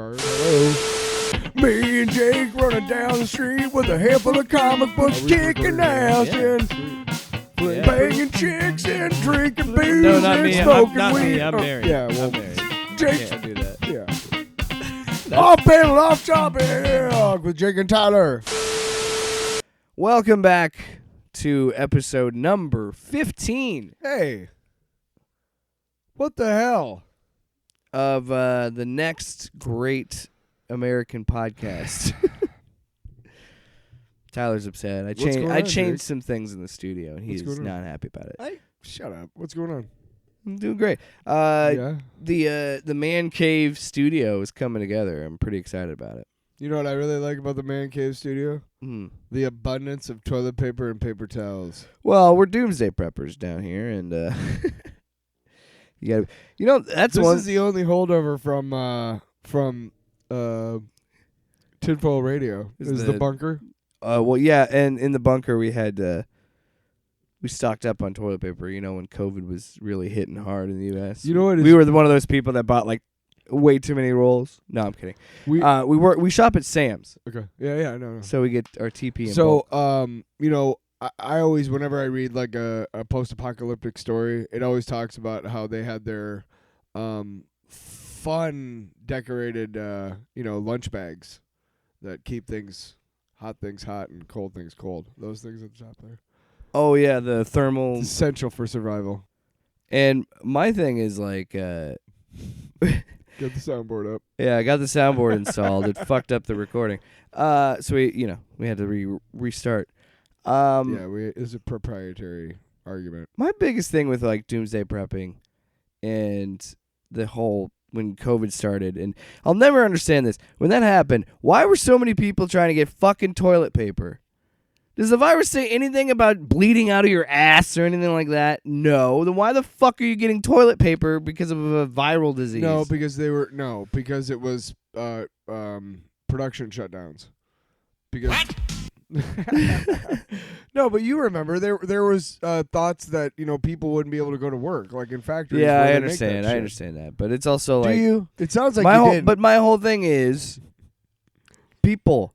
cars. Hello. Me and Jake running down the street with a handful of comic books, kicking ass and banging chicks and drinking booze No, not and me. smoking Not weed. me. I'm married. Yeah, well, I'm married. Jake. Can't do that. Yeah. Off panel, off topic with Jake and Tyler. Welcome back to episode number 15 Hey. What the hell? of the next great American podcast. Tyler's upset. I changed Jake? some things in the studio, and he's going on? not happy about it. Shut up. What's going on? I'm doing great. Yeah. The Man Cave studio is coming together. I'm pretty excited about it. You know what I really like about the Man Cave studio? The abundance of toilet paper and paper towels. Well, we're doomsday preppers down here, and that's This one. is the only holdover from Tinfoil Radio. Is the bunker? Well, yeah, and in the bunker we had we stocked up on toilet paper. You know, when COVID was really hitting hard in the U.S. You know what? We were one of those people that bought like way too many rolls. No, I'm kidding. We shop at Sam's. Okay. Yeah. No. So we get our TP. I always, whenever I read like a post-apocalyptic story, it always talks about how they had their fun decorated lunch bags that keep hot things hot and cold things cold. Those things at the top there. Oh yeah, the thermal. It's essential for survival. And my thing is like Get the soundboard up. yeah, I got the soundboard installed. It fucked up the recording. So we had to restart. It's a proprietary argument. My biggest thing with like doomsday prepping and the whole when COVID started, and I'll never understand this. When that happened, why were so many people trying to get fucking toilet paper? Does the virus say anything about bleeding out of your ass or anything like that? No. Then why the fuck are you getting toilet paper because of a viral disease? Because it was production shutdowns. Because what? No, but you remember there was thoughts that people wouldn't be able to go to work, like in factories. Yeah, I understand. I understand that, but it's also like. Do you? It sounds like you did. But my whole thing is, people,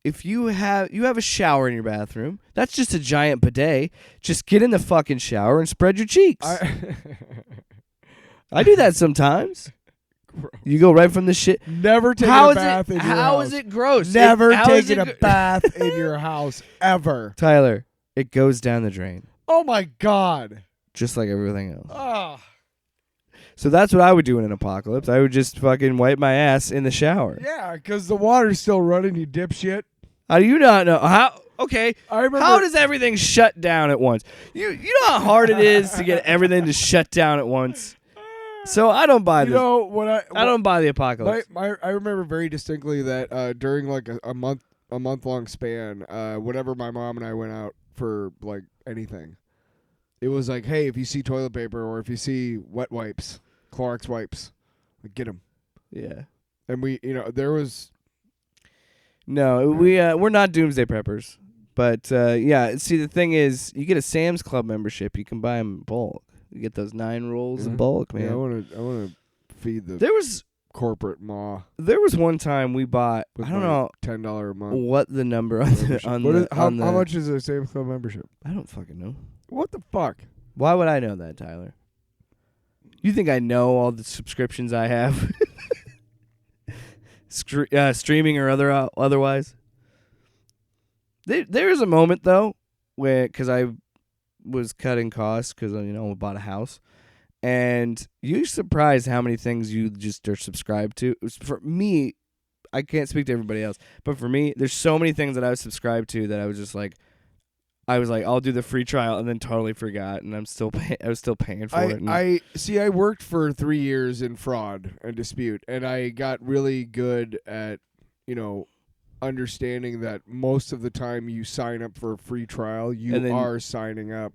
if you have a shower in your bathroom, that's just a giant bidet. Just get in the fucking shower and spread your cheeks. I do that sometimes. Gross. You go right from the shit. Never taking a bath in your house. How is it gross? Never taking a bath in your house ever. Tyler, it goes down the drain. Oh my God. Just like everything else. Oh. So that's what I would do in an apocalypse. I would just fucking wipe my ass in the shower. Yeah, because the water's still running, you dipshit. How do you not know? How? Okay. I remember. How does everything shut down at once? You know how hard it is to get everything to shut down at once? So I don't buy this. I don't buy the apocalypse. I remember very distinctly that during like a month long span, whenever my mom and I went out for like anything, it was like, hey, if you see toilet paper or if you see wet wipes, Clorox wipes, like, get them. Yeah. And we, there was. No, we're not doomsday preppers, but See, the thing is, you get a Sam's Club membership, you can buy them in bulk. You get those 9 rolls in bulk, man. Yeah, I want to feed the corporate maw. There was one time we bought, with I don't know $10 a month. what the number on how much is a Sam's Club membership? I don't fucking know. What the fuck? Why would I know that, Tyler? You think I know all the subscriptions I have? Streaming or otherwise? There is a moment, though, because I was cutting costs because we bought a house, and you're surprised how many things you just are subscribed to. For me, I can't speak to everybody else, but for me, there's so many things that I was subscribed to that I was like, I'll do the free trial, and then totally forgot, and I was still paying for it. I worked for 3 years in fraud and dispute, and I got really good at understanding that most of the time you sign up for a free trial, you are signing up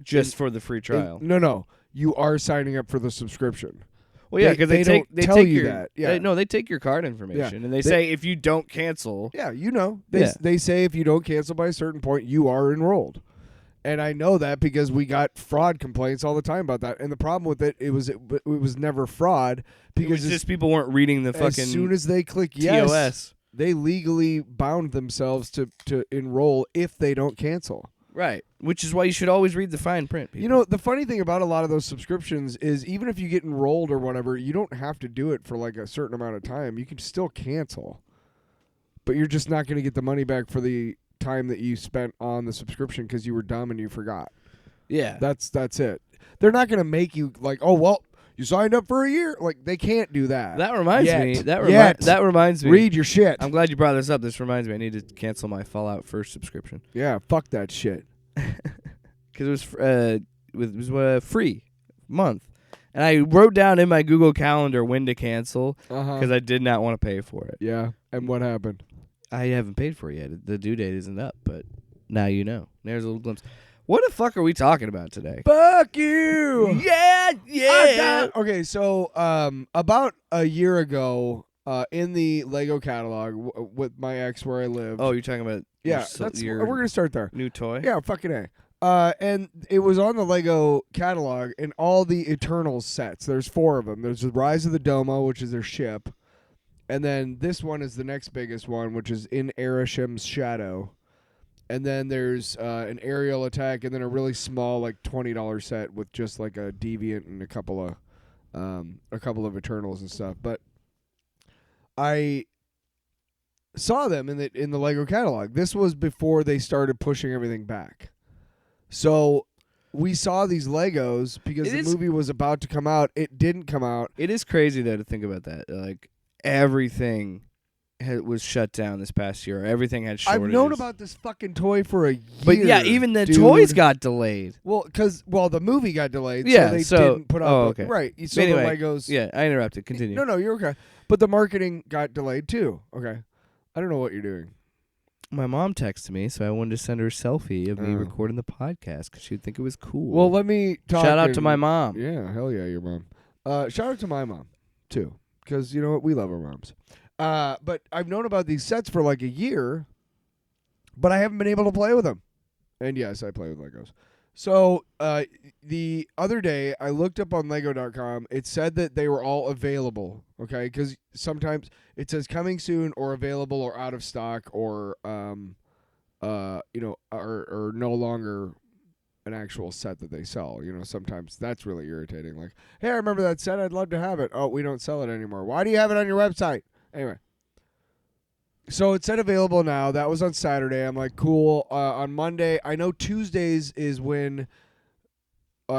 just for the free trial. No, you are signing up for the subscription. Well, yeah, because they tell take you your, that. Yeah, they take your card information, and they say if you don't cancel. Yeah, they say if you don't cancel by a certain point, you are enrolled. And I know that because we got fraud complaints all the time about that. And the problem with it was never fraud because just people weren't reading the fucking as soon as they click yes, TOS. they legally bound themselves to enroll if they don't cancel. Right. Which is why you should always read the fine print, people. You know, the funny thing about a lot of those subscriptions is even if you get enrolled or whatever, you don't have to do it for like a certain amount of time. You can still cancel. But you're just not going to get the money back for the time that you spent on the subscription because you were dumb and you forgot. Yeah. That's it. They're not going to make you like, oh, well, you signed up for a year. Like, they can't do that. That reminds Yet. me. Yet. That reminds me. Read your shit. I'm glad you brought this up. This reminds me. I need to cancel my Fallout First subscription. Yeah, fuck that shit. Because it was free month. And I wrote down in my Google Calendar when to cancel because I did not want to pay for it. Yeah. And what happened? I haven't paid for it yet. The due date isn't up, but now you know. There's a little glimpse. What the fuck are we talking about today? Fuck you. Yeah. Okay, so about a year ago, in the Lego catalog with my ex where I live. Oh, you're talking about yeah. your We're gonna start there. New toy. Yeah, fucking A. And it was on the Lego catalog and all the Eternals sets. There's 4 of them. There's the Rise of the Domo, which is their ship. And then this one is the next biggest one, which is in Arisham's Shadow. And then there's an aerial attack, and then a really small, like $20 set with just like a Deviant and a couple of Eternals and stuff. But I saw them in the Lego catalog. This was before they started pushing everything back. So we saw these Legos because the movie was about to come out. It didn't come out. It is crazy though to think about that. Like everything was shut down this past year. Everything had shortages. I've known about this fucking toy for a year. But yeah, even the toys got delayed. Well, the movie got delayed. Yeah, so they didn't put out. okay. Right. So anyway, the Legos. Yeah, I interrupted. Continue. No, you're okay. But the marketing got delayed too. Okay. I don't know what you're doing. My mom texted me, so I wanted to send her a selfie of me recording the podcast because she'd think it was cool. Well, let me talk. Shout out to my mom. Yeah, hell yeah, your mom. Shout out to my mom too, because you know what, we love our moms. But I've known about these sets for like a year, but I haven't been able to play with them. And yes, I play with Legos. So the other day, I looked up on Lego.com. It said that they were all available, okay? Because sometimes it says coming soon or available or out of stock or, or no longer an actual set that they sell. You know, sometimes that's really irritating. Like, hey, I remember that set. I'd love to have it. Oh, we don't sell it anymore. Why do you have it on your website? Anyway. So it said available now. That was on Saturday. I'm like, cool. On Monday, I know Tuesdays is when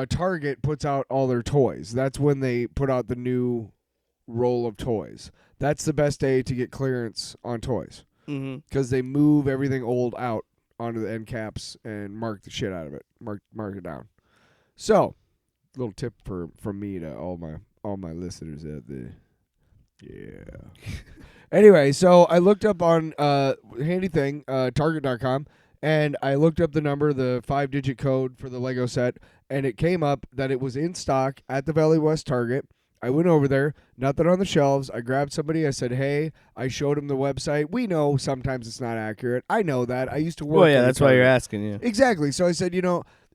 Target puts out all their toys. That's when they put out the new roll of toys. That's the best day to get clearance on toys. Because they move everything old out onto the end caps and mark the shit out of it. Mark it down. So, little tip from me to all my listeners out there. Yeah. Anyway, so I looked up on handy thing, Target.com, and I looked up the number, the 5-digit code for the Lego set, and it came up that it was in stock at the Valley West Target. I went over there, nothing on the shelves. I grabbed somebody. I said, hey, I showed him the website. We know sometimes it's not accurate. I know that. I used to work. Well, yeah, that's why you're asking. Yeah. Exactly. So I said,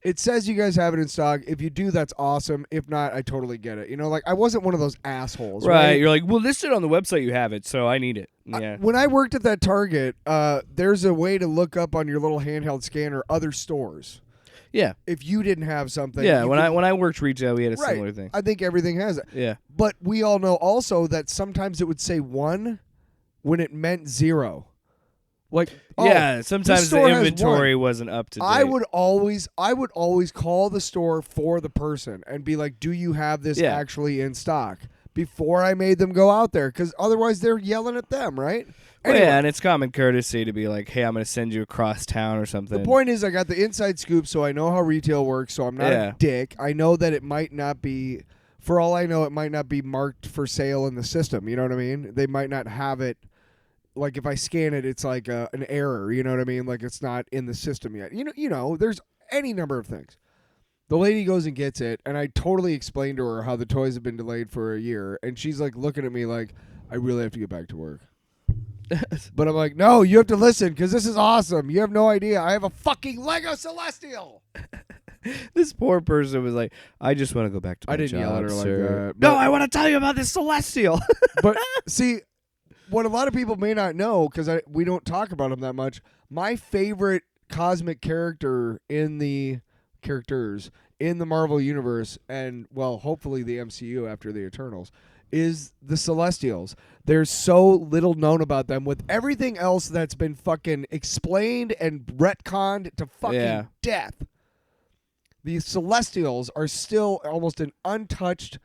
it says you guys have it in stock. If you do, that's awesome. If not, I totally get it. Like I wasn't one of those assholes. Right. You're like, well, listed on the website you have it, so I need it. Yeah. When I worked at that Target, there's a way to look up on your little handheld scanner other stores. Yeah. If you didn't have something. Yeah. When I worked retail, we had a similar thing. I think everything has it. Yeah. But we all know also that sometimes it would say 1 when it meant 0. Like, yeah, sometimes the inventory wasn't up to date. I would always call the store for the person and be like, do you have this actually in stock? Before I made them go out there, because otherwise they're yelling at them, right? Anyway, yeah, and it's common courtesy to be like, hey, I'm going to send you across town or something. The point is I got the inside scoop, so I know how retail works, so I'm not a dick. I know that it might not be, for all I know, it might not be marked for sale in the system. You know what I mean? They might not have it. Like, if I scan it, it's like an error, you know what I mean? Like, it's not in the system yet. You know, there's any number of things. The lady goes and gets it, and I totally explained to her how the toys have been delayed for a year, and she's, like, looking at me like, I really have to get back to work. But I'm like, no, you have to listen because this is awesome. You have no idea. I have a fucking Lego Celestial. This poor person was like, I just want to go back to my I didn't job, yell at her like sir. that. No, I want to tell you about this Celestial. But see, what a lot of people may not know, because we don't talk about him that much, my favorite cosmic character in the Marvel Universe, and, well, hopefully the MCU after the Eternals, is the Celestials. There's so little known about them with everything else that's been fucking explained and retconned to fucking death. The Celestials are still almost an untouched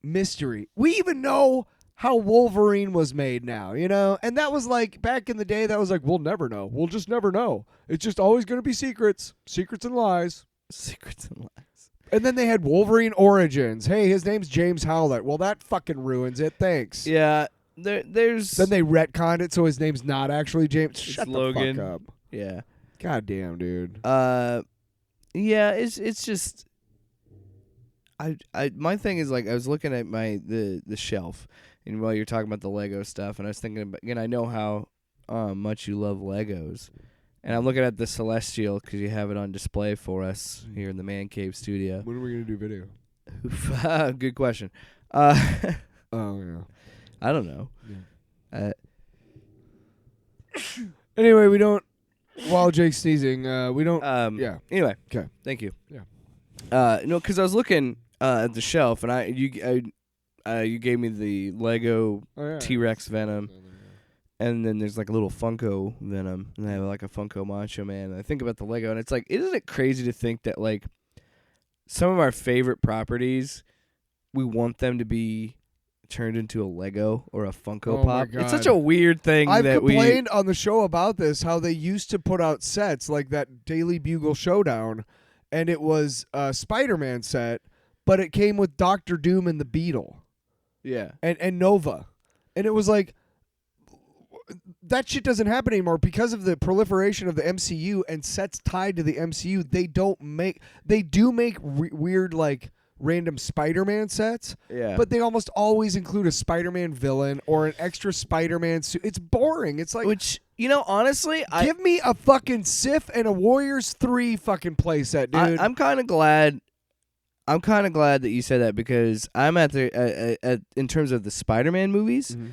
mystery. We even know how Wolverine was made now, you know? And that was like, back in the day, that was like, we'll never know. We'll just never know. It's just always going to be secrets. Secrets and lies. Secrets and lies. And then they had Wolverine Origins. Hey, his name's James Howlett. Well, that fucking ruins it. Thanks. Yeah, there's... Then they retconned it so his name's not actually James. Shut Logan. the fuck up. Yeah. God damn, dude. Yeah, it's just... my thing is, like, I was looking at the shelf, and while you're talking about the Lego stuff, and I was thinking about, again, I know how much you love Legos, and I'm looking at the Celestial because you have it on display for us here in the Man Cave studio. When are we gonna do video? Good question. Oh yeah. I don't know. Yeah. Anyway, we don't. While Jake's sneezing, we don't. Yeah. Anyway. Okay. Thank you. Yeah. No, because I was looking at the shelf, and you gave me the Lego T-Rex Venom, and then there's like a little Funko Venom, and I have like a Funko Macho Man. And I think about the Lego, and it's like, isn't it crazy to think that like some of our favorite properties, we want them to be turned into a Lego or a Funko Pop? It's such a weird thing. I've complained on the show about this, how they used to put out sets like that Daily Bugle Showdown, and it was a Spider-Man set, but it came with Doctor Doom and the Beetle. Yeah. And Nova. And it was like, that shit doesn't happen anymore because of the proliferation of the MCU and sets tied to the MCU. They do make weird, like, random Spider-Man sets, but they almost always include a Spider-Man villain or an extra Spider-Man suit. It's boring. It's like, which, you know, honestly, give me a fucking Sif and a Warriors 3 fucking playset, dude. I'm kind of glad that you said that, because I'm at the in terms of the Spider-Man movies. Mm-hmm.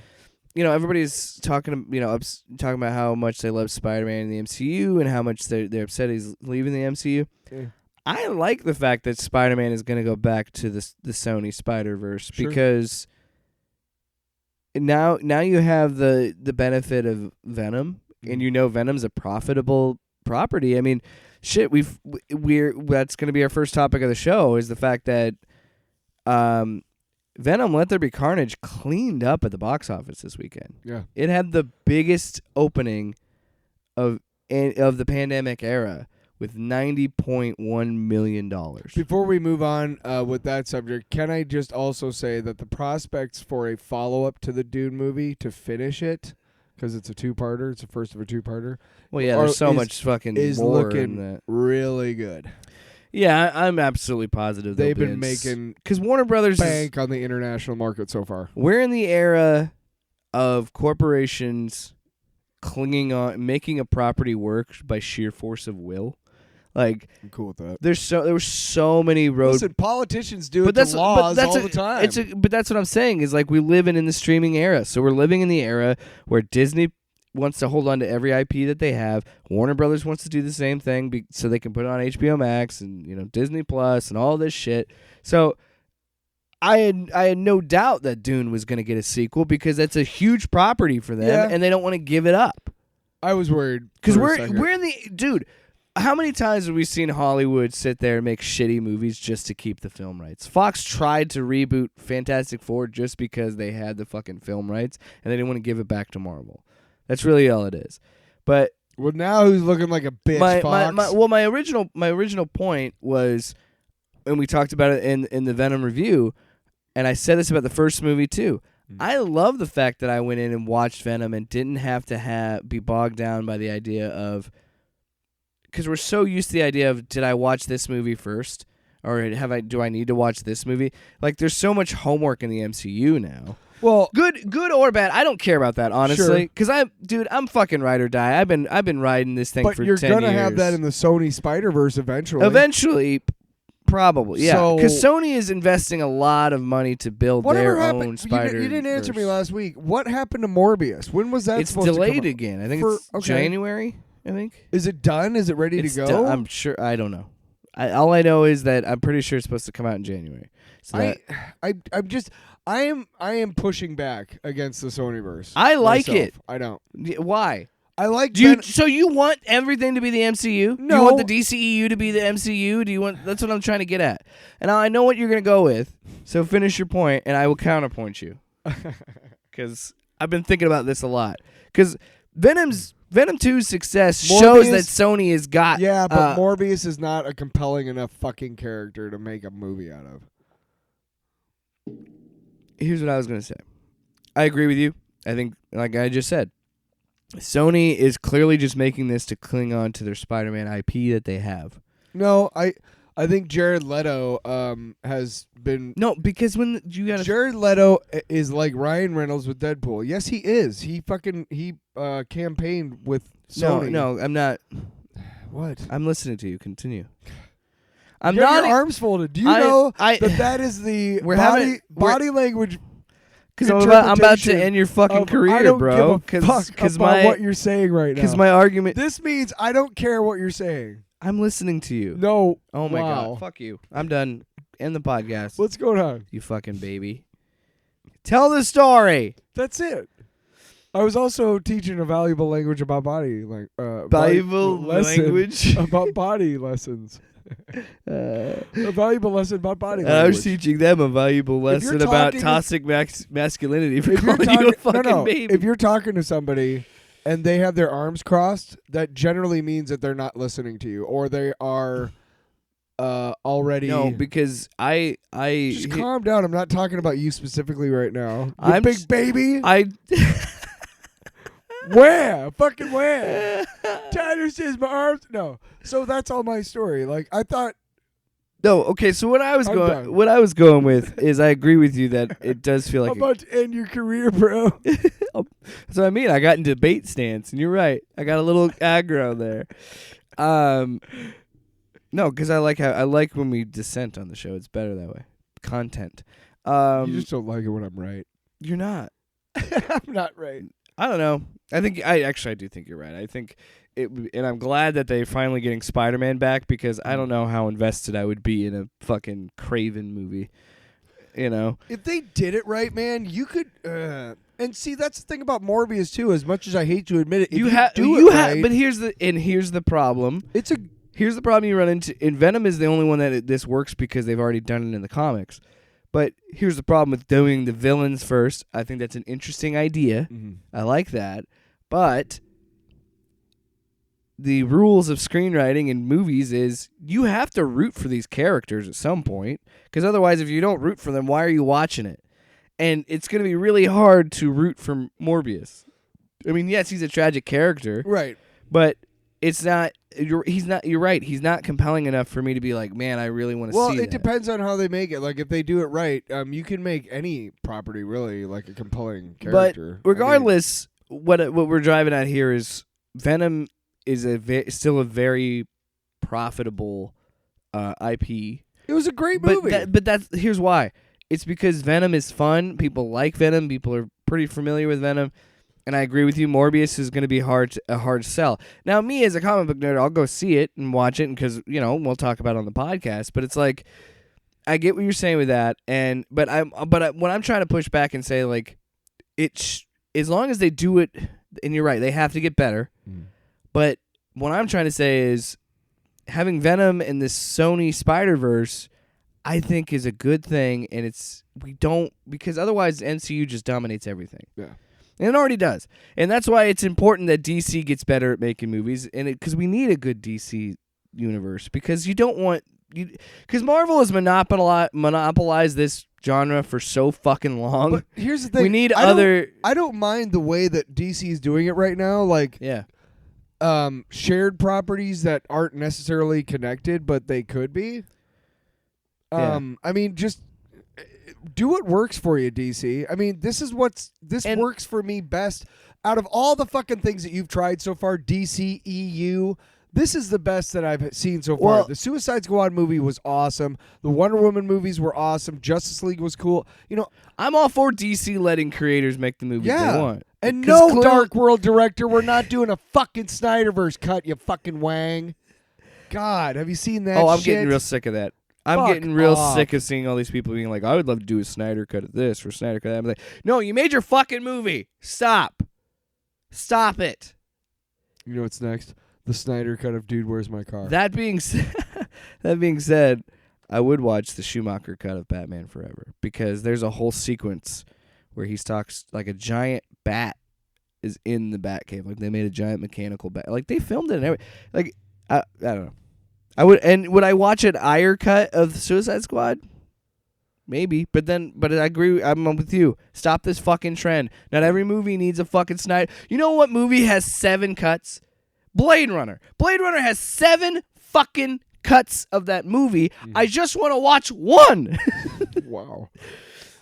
You know, everybody's talking about how much they love Spider-Man in the MCU and how much they're upset he's leaving the MCU. Yeah. I like the fact that Spider-Man is going to go back to the Sony Spider-Verse, because now you have the benefit of Venom, and you know Venom's a profitable property. I mean, shit, that's going to be our first topic of the show, is the fact that Venom: Let There Be Carnage cleaned up at the box office this weekend. Yeah. It had the biggest opening of the pandemic era, with $90.1 million. Before we move on with that subject, can I just also say that the prospects for a follow-up to the Dune movie to finish it, because it's a two-parter, it's the first of a two-parter. Well, yeah, there's so much fucking more looking in that. Really good. Yeah, I'm absolutely positive they've been making, because Warner Brothers bank on the international market so far. We're in the era of corporations clinging on, making a property work by sheer force of will. Like, I'm cool with that. There were so many road. Listen, politicians do it to laws all the time. But that's what I'm saying, is like, we live in the streaming era. So we're living in the era where Disney wants to hold on to every IP that they have. Warner Brothers wants to do the same thing so they can put it on HBO Max and, you know, Disney Plus and all this shit. So I had no doubt that Dune was going to get a sequel, because that's a huge property for them, and they don't want to give it up. I was worried, because we're in the dude. How many times have we seen Hollywood sit there and make shitty movies just to keep the film rights? Fox tried to reboot Fantastic Four just because they had the fucking film rights, and they didn't want to give it back to Marvel. That's really all it is. But well, now who's looking like a bitch, Fox? My original point was, and we talked about it in the Venom review, and I said this about the first movie too. I love the fact that I went in and watched Venom and didn't have to be bogged down by the idea of, because we're so used to the idea of, did I watch this movie first, or do I need to watch this movie? Like, there's so much homework in the MCU now. Well, good or bad. I don't care about that honestly, because I'm fucking ride or die. I've been riding this thing but for 10 you're years. gonna have that in the Sony Spider-Verse eventually. Probably, yeah. So- Because Sony is investing a lot of money to build Whatever their happened? own Spider. You didn't answer me last week. What happened to Morbius? When was that It's supposed to delayed come out? again. I think For- it's okay. January. I think Is it done? Is it ready it's to go? I'm sure. I don't know. All I know is that I'm pretty sure it's supposed to come out in January. So I am pushing back against the Sonyverse. I like myself. it. I don't. Why? I like. So you want everything to be the MCU? No. You want the DCEU to be the MCU? Do you want? That's what I'm trying to get at. And I know what you're gonna go with. So finish your point, and I will counterpoint you. Because I've been thinking about this a lot. Because Venom 2's success shows that Sony has got. Yeah, but Morbius is not a compelling enough fucking character to make a movie out of. Here's what I was gonna say. I agree with you. I think, like I just said, Sony is clearly just making this to cling on to their Spider-Man IP that they have. No, I think Jared Leto has been. No, because when you got Jared Leto is like Ryan Reynolds with Deadpool. Yes, he is. He campaigned with Sony. No, I'm not. What? I'm listening to you. Continue. I'm not. Your arms folded. Do you know that is the body language? Because I'm about to end your fucking career, I don't bro. give a fuck about what you're saying right now. Because my argument. This means I don't care what you're saying. I'm listening to you. No. Oh my god. Fuck you. I'm done. End the podcast. What's going on? You fucking baby. Tell the story. That's it. I was also teaching a valuable language about body, valuable language about body lessons. A valuable lesson about body language. I was teaching them a valuable lesson about toxic masculinity for calling you a fucking baby. If you're talking to somebody and they have their arms crossed, that generally means that they're not listening to you, or they are already. No, because I just calm down. I'm not talking about you specifically right now. I'm big baby. Where? Fucking where? Tyler says my arms. No. So that's all my story. Like I thought. No. Okay. So what I was going with is I agree with you that it does feel like I'm about to end your career, bro. That's what I mean. I got in debate stance, and you're right. I got a little aggro there. No, because I like when we dissent on the show. It's better that way. Content. You just don't like it when I'm right. You're not. I'm not right. I don't know. I do think you're right. I think and I'm glad that they're finally getting Spider-Man back, because I don't know how invested I would be in a fucking Craven movie. You know, if they did it right, man, you could. And see, that's the thing about Morbius too. As much as I hate to admit it, But here's the problem. Here's the problem you run into. And Venom is the only one that this works because they've already done it in the comics. But here's the problem with doing the villains first. I think that's an interesting idea. Mm-hmm. I like that. But the rules of screenwriting in movies is you have to root for these characters at some point. Because otherwise, if you don't root for them, why are you watching it? And it's going to be really hard to root for Morbius. I mean, yes, he's a tragic character. Right. But it's not... You're right. He's not compelling enough for me to be like, man, I really want to see that. Well, it depends on how they make it. Like, if they do it right, you can make any property really like a compelling character. But regardless, what we're driving at here is Venom is still a very profitable IP. It was a great movie. But here's why. It's because Venom is fun. People like Venom. People are pretty familiar with Venom. And I agree with you. Morbius is going to be a hard sell. Now, me as a comic book nerd, I'll go see it and watch it because we'll talk about it on the podcast. But it's like, I get what you're saying with that, but what I'm trying to push back and say, like, as long as they do it, and you're right, they have to get better. Mm. But what I'm trying to say is, having Venom in this Sony Spider-Verse, I think is a good thing, and because otherwise MCU just dominates everything. Yeah. And it already does. And that's why it's important that DC gets better at making movies, and because we need a good DC universe, because you don't want... Because Marvel has monopolized this genre for so fucking long. But here's the thing. We need I don't mind the way that DC is doing it right now. Like, yeah. Shared properties that aren't necessarily connected, but they could be. Yeah. I mean, just do what works for you, DC. I mean, this works for me best out of all the fucking things that you've tried so far. DC, EU. This is the best that I've seen so far. Well, The Suicide Squad movie was awesome. The Wonder Woman movies were awesome. Justice League was cool. You know, I'm all for DC letting creators make the movies they want. And no Dark World director, we're not doing a fucking Snyderverse cut, you fucking wang. God, have you seen that? Oh, I'm shit? getting real sick of that. I'm getting real sick of seeing all these people being like, I would love to do a Snyder cut of this or Snyder cut of that. I'm like, no, you made your fucking movie. Stop. Stop it. You know what's next? The Snyder cut of Dude, Where's My Car? That being said, I would watch the Schumacher cut of Batman Forever because there's a whole sequence where he talks like a giant bat is in the Batcave. Like they made a giant mechanical bat. Like they filmed it and everything. Like I don't know. Would I watch an Ayer cut of the Suicide Squad? Maybe, but I agree. I'm with you. Stop this fucking trend. Not every movie needs a fucking Snyder. You know what movie has 7 cuts? Blade Runner. Blade Runner has 7 fucking cuts of that movie. I just want to watch one. Wow.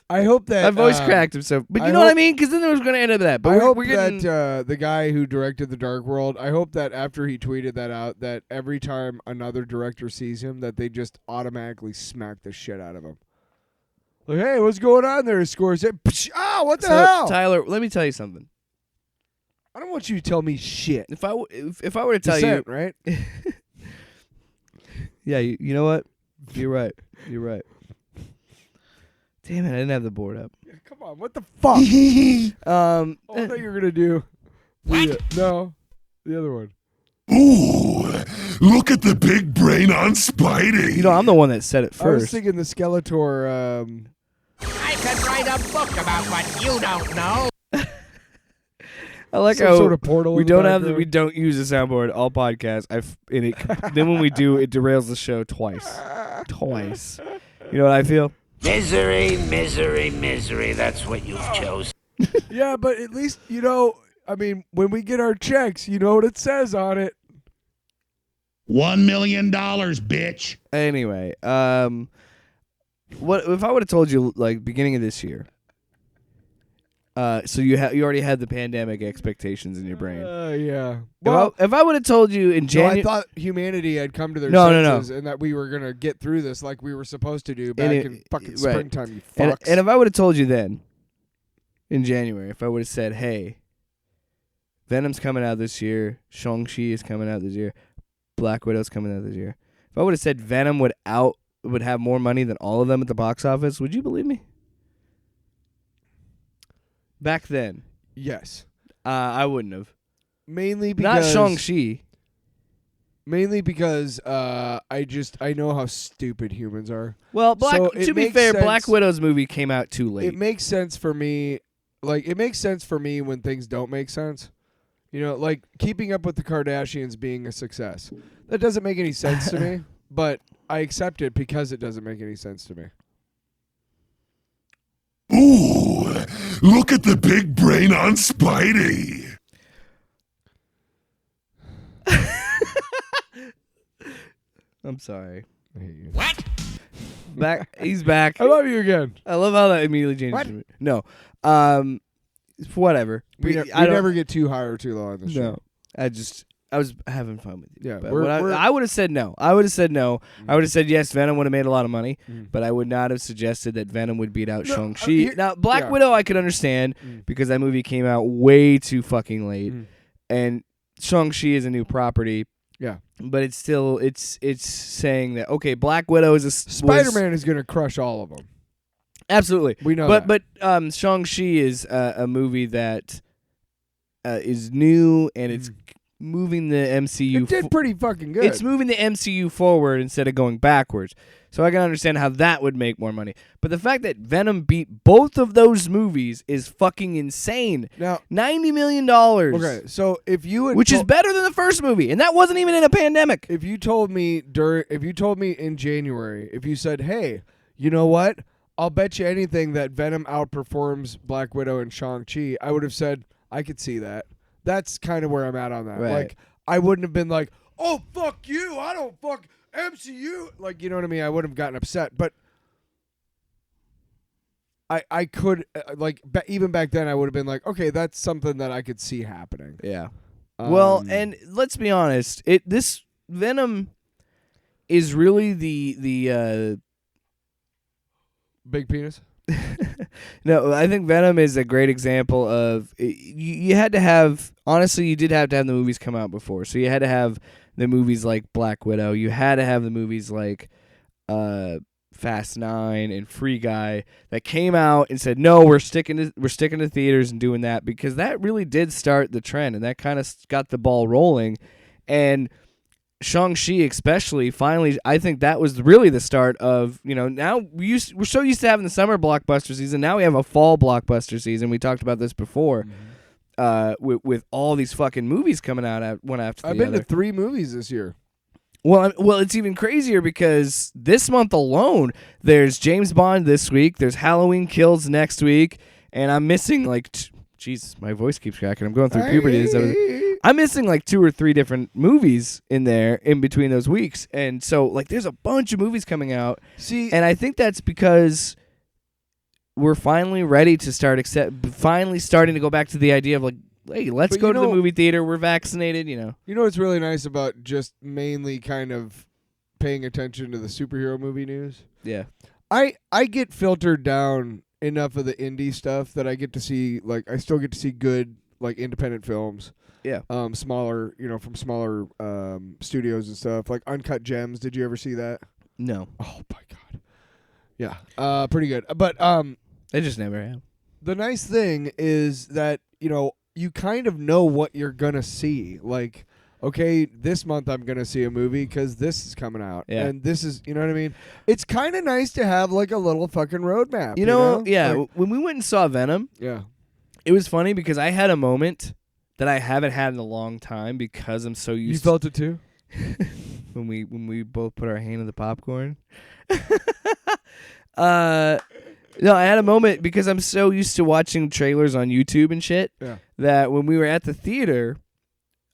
I hope that my voice cracked himself, but you know what I mean? Because then it was going to end up that. But I hope we're getting... that the guy who directed The Dark World, I hope that after he tweeted that out, that every time another director sees him, that they just automatically smack the shit out of him. Like, hey, what's going on there, Scorsese? Oh, what the hell? Tyler, let me tell you something. I don't want you to tell me shit. If I were to tell Descent, you, right? Yeah, you know what? You're right. You're right. Damn it! I didn't have the board up. Yeah, come on, what the fuck? I thought you were gonna do. What? No, the other one. Ooh, look at the big brain on Spidey. You know, I'm the one that said it I was first. thinking the Skeletor. I could write a book about what you don't know. I like some how sort of portal. we in the don't have background. we don't use a soundboard all podcasts. Then when we do, it derails the show twice. You know what I feel? Misery, misery, misery. That's what you've chosen. Yeah, but at least, you know, I mean, when we get our checks, you know what it says on it. $1 million, bitch. Anyway, what if I would have told you like beginning of this year? So you already had the pandemic expectations in your brain. Yeah. Well, If I would have told you in January, I thought humanity had come to their No. senses and that we were gonna get through this like we were supposed to do back in fucking right. springtime. You and fucks. if I would have told you then, in January, if I would have said, "Hey, Venom's coming out this year, Shang-Chi is coming out this year, Black Widow's coming out this year," if I would have said Venom would have more money than all of them at the box office, would you believe me? Back then, yes, I wouldn't have. mainly because Not Shang-Chi. Mainly because I know how stupid humans are. Well, So it to be makes fair, sense- Black Widow's movie came out too late. It makes sense for me. Like, it makes sense for me when things don't make sense. You know, like Keeping Up with the Kardashians being a success. That doesn't make any sense to me, but I accept it because it doesn't make any sense to me. Ooh, look at the big brain on Spidey. I'm sorry. I hate you. What? He's back. I love you again. I love how that immediately changed. What? to me. No. Whatever. We I don't- never get too high or too low on this No. show. I was having fun with you. Yeah, But we're- I would have said no. I would have said no. I would have said yes, Venom would have made a lot of money, Mhm. but I would not have suggested that Venom would beat out No, Shang-Chi. here- Now, Black yeah. Widow I could understand because that movie came out way too fucking late, and Shang-Chi is a new property. Yeah. But it's still it's saying that okay, Black Widow is a Spider-Man is going to crush all of them. absolutely. We know But that. Shang-Chi is a movie that is new and it's moving the MCU. It did pretty fucking good. It's moving the MCU forward instead of going backwards. So I can understand how that would make more money. But the fact that Venom beat both of those movies is fucking insane. Now, $90 million. okay, so if you had Which is better than the first movie, and that wasn't even in a pandemic. if you told me in January, if you said, "Hey, you know what? I'll bet you anything that Venom outperforms Black Widow and Shang-Chi," I would have said, "I could see that." That's kind of where I'm at on that. Right. Like, I wouldn't have been like, "Oh, fuck you. I don't fuck MCU." Like, you know what I mean? I wouldn't have gotten upset. But I could even back then I would have been like, okay, that's something that I could see happening. Yeah. Well, and let's be honest, this Venom is really the big penis. No, I think Venom is a great example of you had to have, honestly, you did have to have the movies come out before. So you had to have the movies like Black Widow. You had to have the movies like Fast 9 and Free Guy that came out and said, no, we're sticking to theaters and doing that, because that really did start the trend, and that kind of got the ball rolling. And Shang-Chi especially, finally, I think that was really the start of, now we're so used to having the summer blockbuster season. Now we have a fall blockbuster season. We talked about this before, with all these fucking movies coming out one after the other. I've been to 3 movies this year. Well, it's even crazier because this month alone, there's James Bond this week, there's Halloween Kills next week, and I'm missing Jesus, my voice keeps cracking. I'm going through puberty. I'm missing 2 or 3 different movies in there in between those weeks. And so there's a bunch of movies coming out. See, and I think that's because we're finally ready to finally starting to go back to the idea of hey, let's go to the movie theater. We're vaccinated, You know what's really nice about just mainly kind of paying attention to the superhero movie news? Yeah. I get filtered down enough of the indie stuff that I get to see, I still get to see good, independent films. Yeah. Smaller, from smaller studios and stuff. Like Uncut Gems. Did you ever see that? No. Oh my God. Yeah. Pretty good. But I just never have. The nice thing is that, you kind of know what you're gonna see. Okay, this month I'm gonna see a movie because this is coming out, and this is, you know what I mean. It's kind of nice to have a little fucking roadmap. You know? Yeah. When we went and saw Venom, it was funny because I had a moment that I haven't had in a long time because I'm so used. You felt it too? when we both put our hand in the popcorn. No, I had a moment because I'm so used to watching trailers on YouTube and shit that when we were at the theater,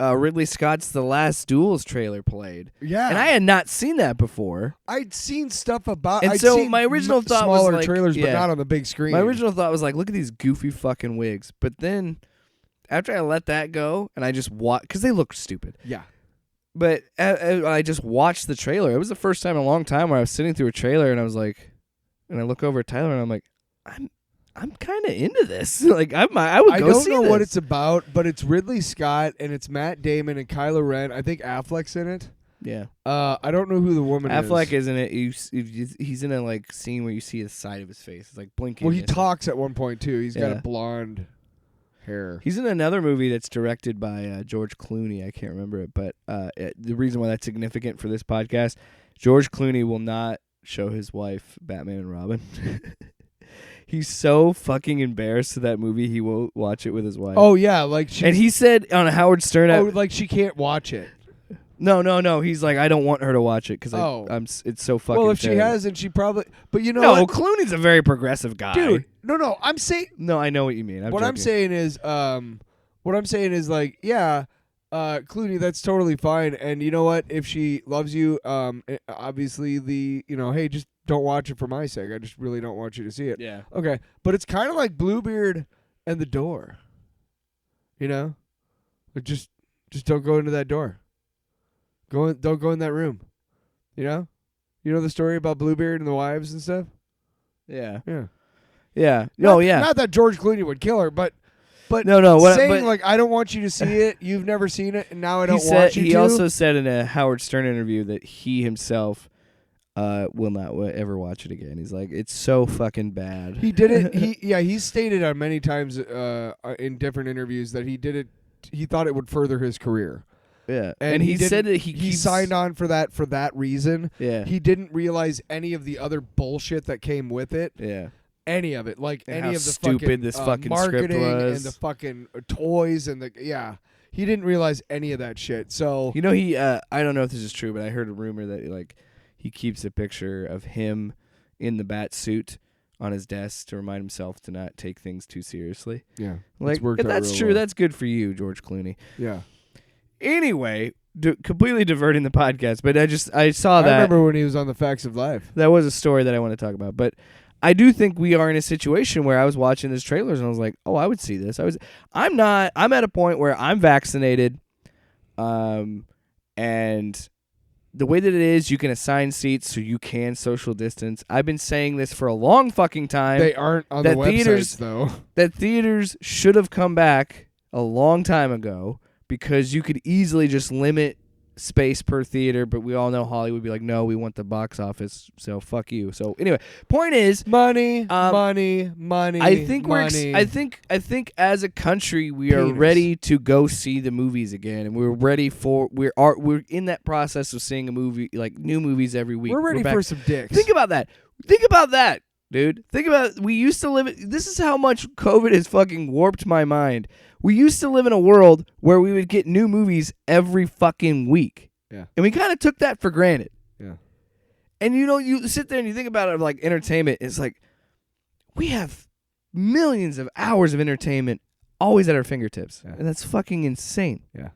Ridley Scott's The Last Duels trailer played. Yeah. And I had not seen that before. I'd seen stuff about and I'd so seen my original thought was smaller trailers, but not on the big screen. My original thought was look at these goofy fucking wigs. But then after I let that go and I just watched, because they look stupid. Yeah. But I just watched the trailer. It was the first time in a long time where I was sitting through a trailer and I was like, and I look over at Tyler and I'm like, I'm kind of into this. I would go see this. I don't know what it's about, but it's Ridley Scott and it's Matt Damon and Kylo Ren. I think Affleck's in it. Yeah. I don't know who the woman is. Affleck is in it. He's in a scene where you see the side of his face. It's blinking. Well, he talks at one point too. He's got a blonde hair. He's in another movie that's directed by George Clooney. I can't remember it, but the reason why that's significant for this podcast, George Clooney will not show his wife Batman and Robin. He's so fucking embarrassed of that movie, he won't watch it with his wife. Oh yeah, and he said on Howard Stern, she can't watch it. No. He's like, I don't want her to watch it because it's so fucking. Well, if terrible. she has, and she probably. But you know, no, Clooney's a very progressive guy, dude. No. I'm saying. No, I know what you mean. I'm saying is, Clooney, that's totally fine. And you know what? If she loves you, obviously hey, just don't watch it for my sake. I just really don't want you to see it. Yeah. Okay. But it's kind of like Bluebeard and The Door. Just don't go into that door. Don't go in that room. You know the story about Bluebeard and the wives and stuff? Yeah. Yeah. Yeah. Not that George Clooney would kill her, but saying I don't want you to see it, you've never seen it, and now I don't want you to. He also said in a Howard Stern interview that he himself will not ever watch it again. He's like, it's so fucking bad. He did it. He stated on many times in different interviews that he did it. He thought it would further his career. Yeah, and he said that he signed on for that reason. Yeah, he didn't realize any of the other bullshit that came with it. Yeah. Any of it, any of the stupid fucking, this fucking marketing script was, and the fucking toys and he didn't realize any of that shit. So he I don't know if this is true, but I heard a rumor that he keeps a picture of him in the bat suit on his desk to remind himself to not take things too seriously. Yeah, if that's true, that's good for you, George Clooney. Yeah. Anyway, completely diverting the podcast, but I saw that. I remember when he was on The Facts of Life. That was a story that I want to talk about, but I do think we are in a situation where I was watching these trailers and I was like, oh, I would see this. I'm at a point where I'm vaccinated, and the way that it is, you can assign seats so you can social distance. I've been saying this for a long fucking time. They aren't on the websites, though. That theaters should have come back a long time ago because you could easily just limit space per theater, but we all know Hollywood would be like, no, we want the box office, so fuck you. So anyway, point is money. I think money. I think as a country we are ready to go see the movies again, and we're ready for we're in that process of seeing a movie, like new movies every week. We're ready for some dicks. Think about that, dude. Think about we used to live. This is how much COVID has fucking warped my mind. We used to live in a world where we would get new movies every fucking week. Yeah. And we kind of took that for granted. Yeah. And you sit there and you think about it like entertainment. It's like we have millions of hours of entertainment always at our fingertips. Yeah. And that's fucking insane. Yeah.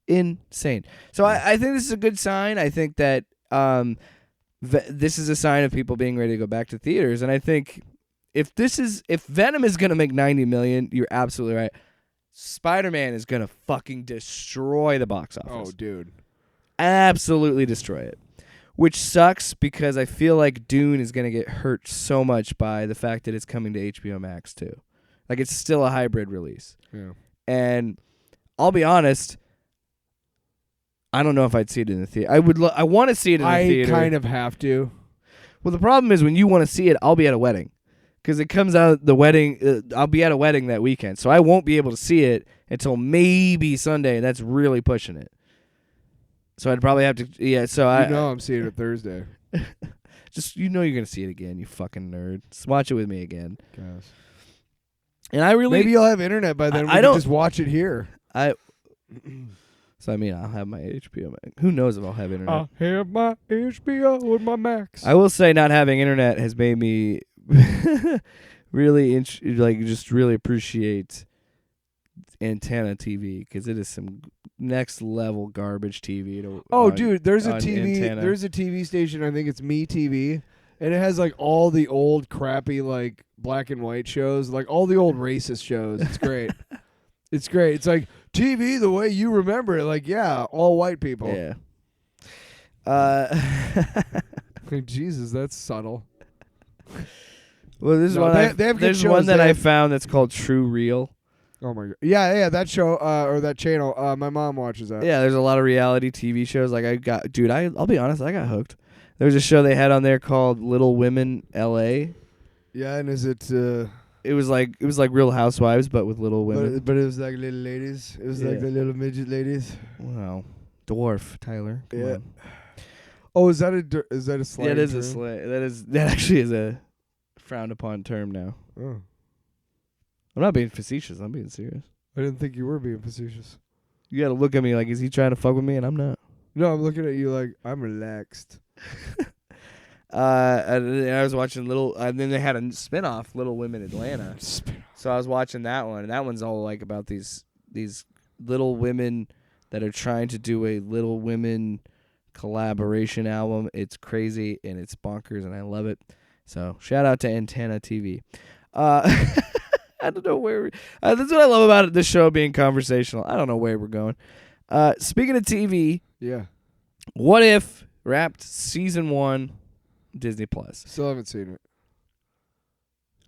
Insane. So I think this is a good sign. I think that this is a sign of people being ready to go back to theaters. And I think if Venom is going to make $90 million, you're absolutely right. Spider-Man is going to fucking destroy the box office. Oh, dude. Absolutely destroy it. Which sucks because I feel like Dune is going to get hurt so much by the fact that it's coming to HBO Max too. Like it's still a hybrid release. Yeah. And I'll be honest, I don't know if I'd see it in the theater. I want to see it in the theater. I kind of have to. Well, the problem is when you want to see it, I'll be at a wedding. Because it comes out the wedding, I'll be at a wedding that weekend, so I won't be able to see it until maybe Sunday, and that's really pushing it. So I'd probably have to, yeah. So I'm seeing it Thursday. Just you're gonna see it again, you fucking nerd. Just watch it with me again. Guys. And I really maybe you'll have internet by then. I don't just watch it here. So I mean, I'll have my HBO Max. Who knows if I'll have internet? I'll have my HBO with my Max. I will say, not having internet has made me really just really appreciate antenna TV because it is some next level garbage TV. Dude, there's a TV. Antenna. There's a TV station. I think it's Me TV, and it has like all the old crappy like black and white shows, like all the old racist shows. It's great. It's great. It's like TV the way you remember it. Like all white people. Yeah. Like, Jesus, that's subtle. Well, this is No, one. they have good There's shows. one that They I have- found that's called True Real. Oh my god. Yeah, that show or that channel. My mom watches that. Yeah, there's a lot of reality TV shows. Like I'll be honest, I got hooked. There was a show they had on there called Little Women L.A. Yeah, and is it? It was like Real Housewives, but with little women. But it was like little ladies. It was like Yeah. the little midget ladies. Wow, dwarf Tyler. Come Yeah. on. Oh, is that a slang? Yeah, it is a term? slang. That actually is a frowned upon term now. Oh, I'm not being facetious. I'm being serious. I didn't think you were being facetious. You got to look at me like, is he trying to fuck with me? And I'm not. No, I'm looking at you like I'm relaxed. And I was watching and then they had a spinoff, Little Women Atlanta. So I was watching that one, and that one's all like about these little women that are trying to do a Little Women collaboration album. It's crazy and it's bonkers, and I love it. So shout out to Antenna TV. I don't know where that's what I love about this show being conversational. I don't know where we're going. Speaking of TV, Yeah. What If wrapped season 1 Disney Plus. Still haven't seen it.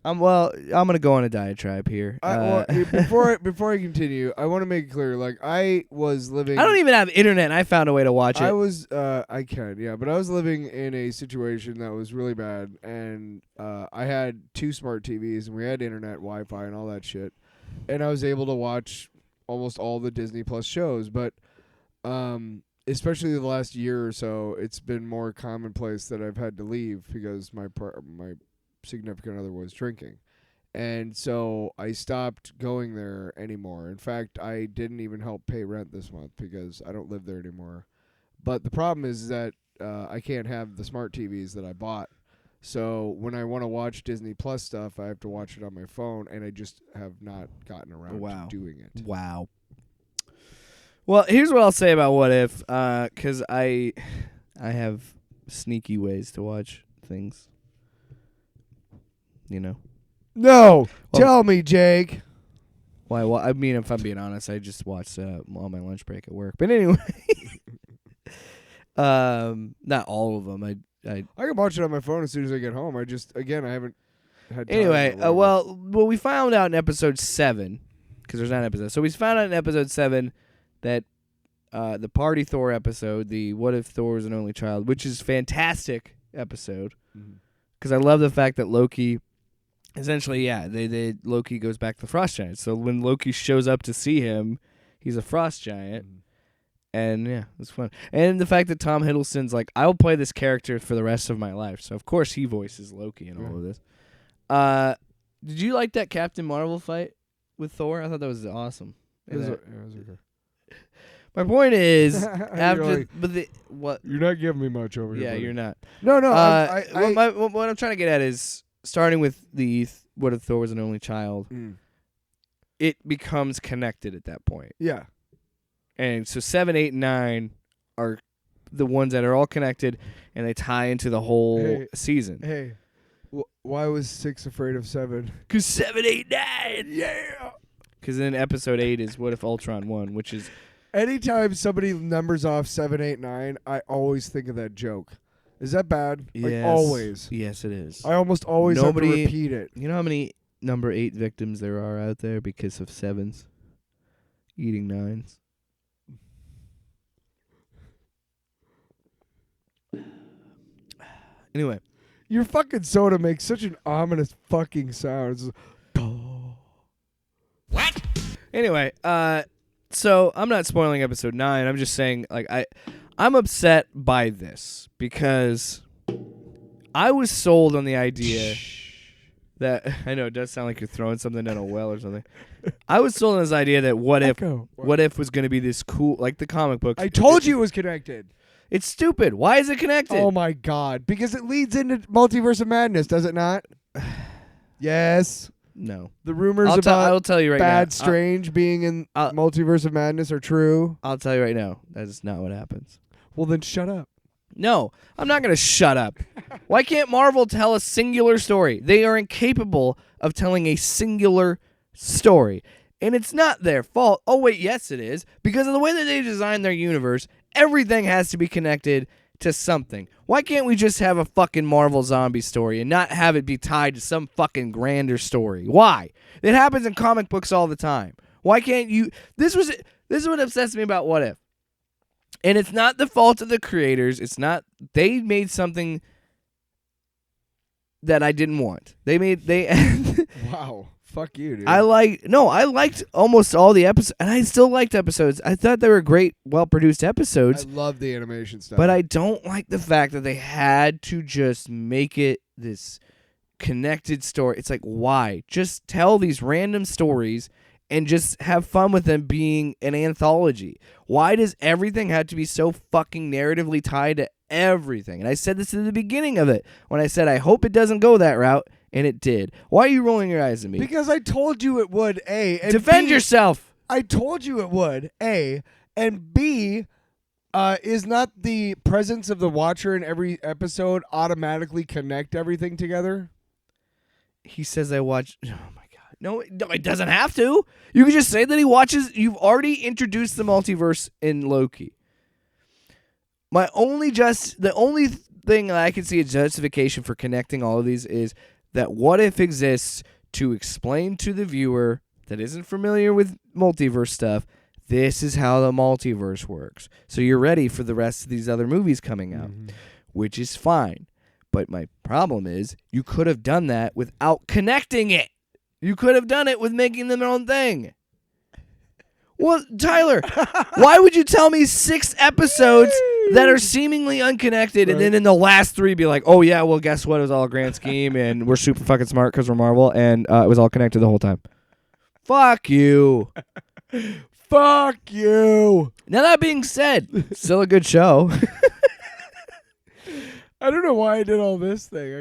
I'm gonna go on a diatribe here. Before I continue, I want to make it clear. Like I was living. I don't even have internet. And I found a way to watch it. I was. I can. Yeah, but I was living in a situation that was really bad, and I had 2 smart TVs, and we had internet, Wi-Fi, and all that shit, and I was able to watch almost all the Disney Plus shows. But especially the last year or so, it's been more commonplace that I've had to leave because my significant other was drinking. And so I stopped going there anymore. In fact, I didn't even help pay rent this month because I don't live there anymore. But the problem is that I can't have the smart TVs that I bought. So when I want to watch Disney Plus stuff, I have to watch it on my phone, and I just have not gotten around to doing it. Wow. Well, here's what I'll say about What If, because I have sneaky ways to watch things. You know. No, Well- tell me, Jake. Why? Well, I mean, if I'm being honest, I just watched on my lunch break at work. But anyway, not all of them. I I can watch it on my phone as soon as I get home. I haven't had time. anyway. or whatever. Well, we found out in episode 7 because there's 9 episodes. So we found out in episode 7 that the Party Thor episode, the What If Thor Was an Only Child, which is fantastic episode because I love the fact that Loki. Essentially, yeah, Loki goes back to the Frost Giant. So when Loki shows up to see him, he's a Frost Giant. And yeah, it's fun. And the fact that Tom Hiddleston's like, I will play this character for the rest of my life. So of course he voices Loki in all of this. Did you like that Captain Marvel fight with Thor? I thought that was awesome. It was okay. My point is, You're after like- but what? You're not giving me much over here. Yeah, buddy. you're not. No, What I'm trying to get at is starting with the What If Thor Was an Only Child. It becomes connected at that point. Yeah. And so 7, 8, and 9 are the ones that are all connected, and they tie into the whole season. Hey, why was 6 afraid of 7? Because 7, 8, 9, yeah. Because then episode 8 is What If Ultron won, which is Anytime somebody numbers off 7, 8, 9, I always think of that joke. Is that bad? Like yes, always. Yes, it is. I almost always have to repeat it. You know how many number 8 victims there are out there because of 7s eating 9s? Anyway, Your fucking soda makes such an ominous fucking sound. It's What? anyway, so I'm not spoiling episode 9. I'm just saying, like, I'm upset by this because I was sold on the idea that I know it does sound like you're throwing something down a well or something. I was sold on this idea that what if was going to be this cool, like the comic books. I told you it was connected. It's stupid. Why is it connected? Oh my god! Because it leads into Multiverse of Madness, does it not? Yes. No. The rumors I about will tell you right Bad now. Strange being in Multiverse of Madness are true. I'll tell you right now. That is not what happens. Well, then shut up. No, I'm not going to shut up. Why can't Marvel tell a singular story? They are incapable of telling a singular story. And it's not their fault. Oh, wait, yes, it is. Because of the way that they designed their universe, everything has to be connected to something. Why can't we just have a fucking Marvel zombie story and not have it be tied to some fucking grander story? Why? It happens in comic books all the time. Why can't you... This is what obsessed me about What If. And it's not the fault of the creators. It's not... They made something that I didn't want. Wow. Fuck you, dude. I liked almost all the episodes, and I still liked episodes. I thought they were great, well-produced episodes. I love the animation stuff. But I don't like the fact that they had to just make it this connected story. It's like, why? Just tell these random stories and just have fun with them being an anthology. Why does everything have to be so fucking narratively tied to everything? And I said this at the beginning of it when I said I hope it doesn't go that route, and it did. Why are you rolling your eyes at me? Because I told you it would, A. And Defend B, yourself. I told you it would, A. And B, is not the presence of the Watcher in every episode automatically connect everything together? He says I watch... Oh, my God. No, it doesn't have to. You can just say that he watches... You've already introduced the multiverse in Loki. The only thing that I can see a justification for connecting all of these is that What If exists to explain to the viewer that isn't familiar with multiverse stuff, this is how the multiverse works. So you're ready for the rest of these other movies coming out, which is fine. But my problem is you could have done that without connecting it. You could have done it with making them their own thing. Well, Tyler, why would you tell me 6 episodes that are seemingly unconnected and then in the last 3 be like, oh, yeah, well, guess what? It was all a grand scheme and we're super fucking smart because we're Marvel and it was all connected the whole time. Fuck you. Fuck you. Now, that being said, still a good show. I don't know why I did all this thing.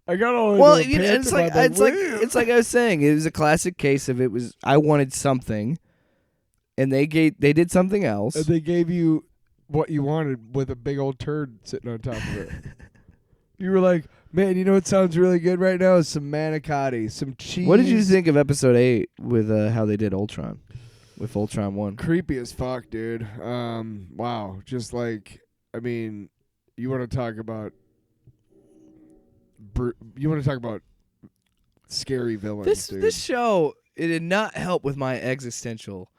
I got all into Well, a you know, it's pantomime, like I was saying, it was a classic case of I wanted something and they did something else. and they gave you what you wanted with a big old turd sitting on top of it. You were like, Man, you know what sounds really good right now is some manicotti, some cheese. What did you think of episode 8 with how they did Ultron? With Ultron 1. Creepy as fuck, dude. Wow. Just like, I mean, you want to talk about scary villains, dude. This show, it did not help with my existential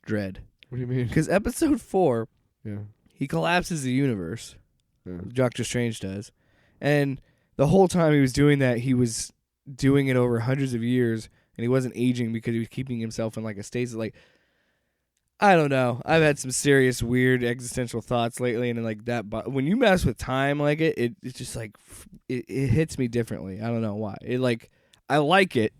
dread. What do you mean? Because episode 4, Yeah. he collapses the universe. Yeah. Doctor Strange does. And the whole time he was doing that, he was doing it over hundreds of years, and he wasn't aging because he was keeping himself in like a stasis. Like, I don't know. I've had some serious weird existential thoughts lately, and like that. But when you mess with time like it's just like it hits me differently. I don't know why. I like it,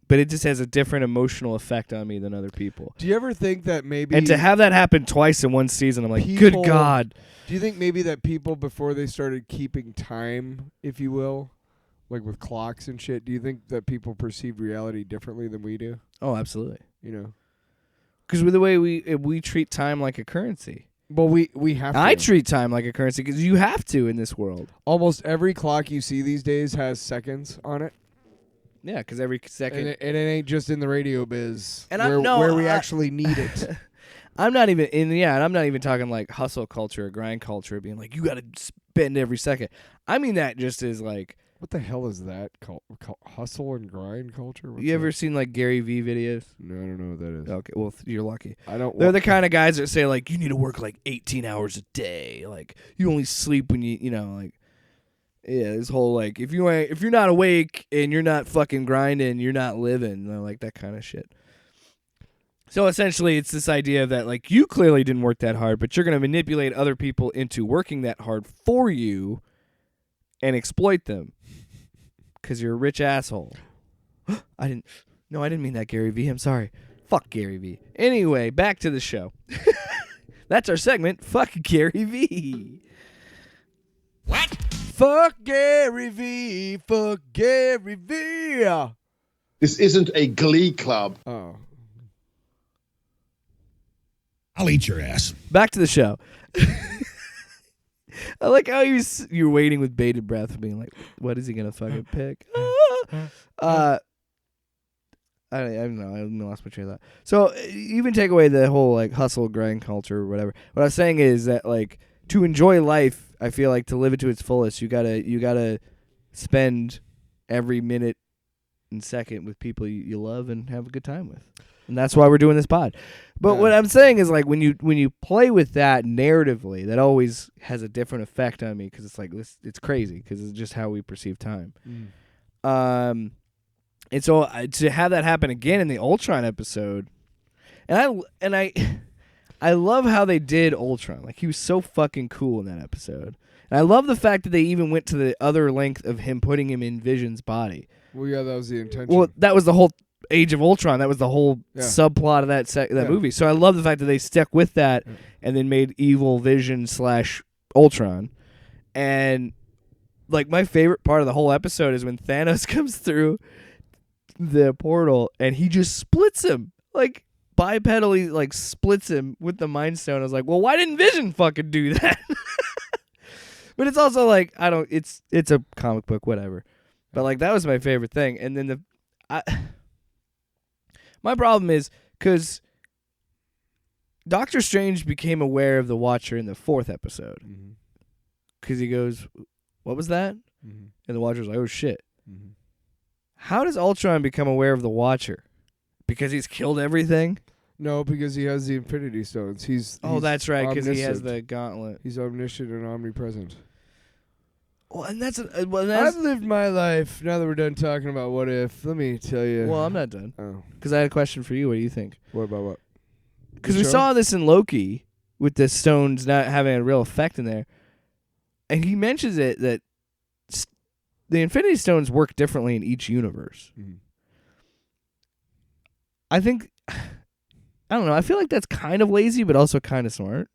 but it just has a different emotional effect on me than other people. Do you ever think that maybe... And to have that happen twice in one season, I'm like, good God. Do you think maybe that people, before they started keeping time, if you will, like with clocks and shit, do you think that people perceived reality differently than we do? Oh, absolutely. You know? Because with the way we treat time like a currency. Well, we have to. I treat time like a currency because you have to in this world. Almost every clock you see these days has seconds on it. Yeah, because every second... And it ain't just in the radio biz And where we actually need it. I'm not even and I'm not even talking like hustle culture or grind culture, being like, you got to spend every second. I mean that just as like... What the hell is that? Hustle and grind culture? What's you ever that? seen like Gary Vee videos? No, I don't know what that is. Okay, well, you're lucky. I don't. They're the kind of guys that say like, you need to work like 18 hours a day. Like, you only sleep when you know, like... Yeah, this whole like if you're not awake and you're not fucking grinding, you're not living, like that kind of shit. So essentially, it's this idea that like you clearly didn't work that hard, but you're gonna manipulate other people into working that hard for you and exploit them because you're a rich asshole. I didn't mean that, Gary Vee. I'm sorry. Fuck Gary Vee. Anyway, back to the show. That's our segment. Fuck Gary Vee. What? Fuck Gary Vee. Fuck Gary Vee. This isn't a glee club. Oh. I'll eat your ass. Back to the show. I like how you're waiting with bated breath, being like, "What is he gonna fucking pick?" I don't know. I lost my train of thought. So even take away the whole like hustle grind culture or whatever. What I was saying is that like to enjoy life, I feel like to live it to its fullest, you gotta spend every minute and second with people you love and have a good time with. And that's why we're doing this pod. But what I'm saying is like when you play with that narratively, that always has a different effect on me because it's like it's crazy because it's just how we perceive time. And so to have that happen again in the Ultron episode, and I love how they did Ultron. Like he was so fucking cool in that episode. And I love the fact that they even went to the other length of him putting him in Vision's body. Well, yeah, that was the intention. Well, that was the whole Age of Ultron. That was the whole subplot of that movie. So I love the fact that they stuck with that and then made evil Vision / Ultron. And like my favorite part of the whole episode is when Thanos comes through the portal and he just splits him. Like bipedally like splits him with the Mind Stone. I was like, well, why didn't Vision fucking do that? But it's also like it's a comic book, whatever. But like that was my favorite thing. And then my problem is because Doctor Strange became aware of the Watcher in the 4th episode. Because he goes, what was that? And the Watcher's like, oh shit. How does Ultron become aware of the Watcher? Because he's killed everything? No, because he has the Infinity Stones. He's that's right, because he has omniscient. the gauntlet. He's omniscient and omnipresent. Well, and that's I've lived my life. Now that we're done talking about what if, let me tell you. Well, I'm not done. Oh, Because I had a question for you. What do you think? what about what? Because we saw this in Loki with the stones not having a real effect in there. And he mentions it that the Infinity Stones work differently in each universe. I think, I don't know, I feel like that's kind of lazy, but also kind of smart.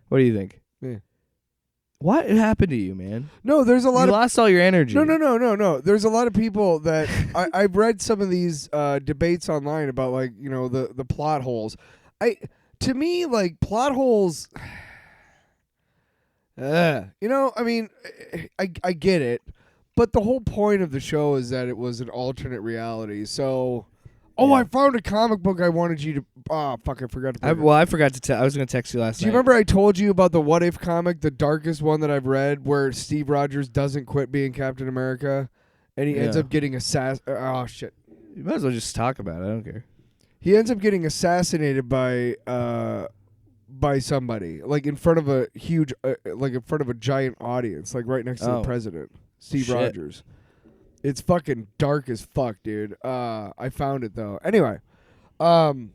What do you think? Yeah. What happened to you, man? No, there's a lot You of lost all your energy. No. There's a lot of people that I've read some of these debates online about like the plot holes. To me like plot holes. I mean, I get it, But the whole point of the show is that it was an alternate reality. So, I found a comic book I wanted you to. Oh, fuck! I forgot to. I forgot to tell. I was going to text you last night. Do you remember I told you about the What If comic, the darkest one that I've read, where Steve Rogers doesn't quit being Captain America, and he ends up getting assassinated? Oh shit! You might as well just talk about it. I don't care. He ends up getting assassinated by somebody, like in front of a huge, like in front of a giant audience, like right next to the president, Steve Rogers. It's fucking dark as fuck, dude. I found it though. Anyway, I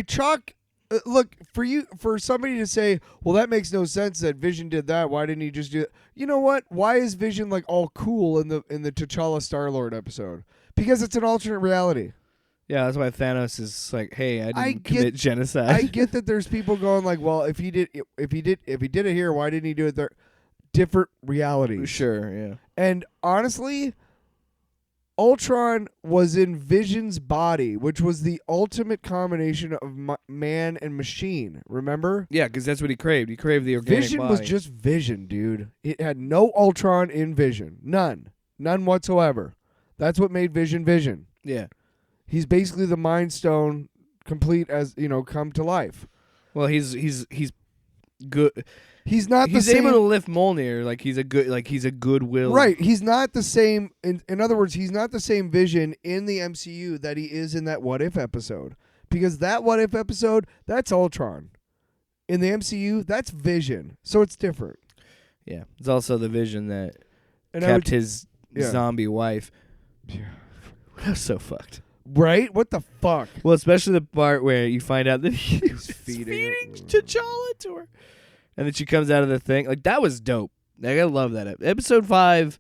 chalk. Look, for somebody to say, well, that makes no sense that Vision did that. Why didn't he just do it? You know what? Why is Vision like all cool in the T'Challa Star-Lord episode? Because it's an alternate reality. Yeah, that's why Thanos is like, hey, I didn't commit genocide. I get that there's people going like, well, if he did it here, why didn't he do it there? Different realities. Sure, yeah. And honestly, Ultron was in Vision's body, which was the ultimate combination of man and machine. Remember? Yeah, because that's what he craved. He craved the organic Vision body. was just Vision, dude. It had no Ultron in Vision. None whatsoever. That's what made Vision Vision. Yeah. He's basically the Mind Stone, complete as come to life. Well, he's good. He's not he's the same. able to lift Mjolnir like he's a goodwill. Right. He's not the same. In other words, he's not the same Vision in the MCU that he is in that What If episode. Because that What If episode, that's Ultron. In the MCU, that's Vision. So it's different. Yeah. It's also the Vision that kept his zombie wife. Yeah. That was so fucked. Right? What the fuck? Well, especially the part where you find out that he's feeding T'Challa to her. And then she comes out of the thing. Like, that was dope. Like, I love that. Episode 5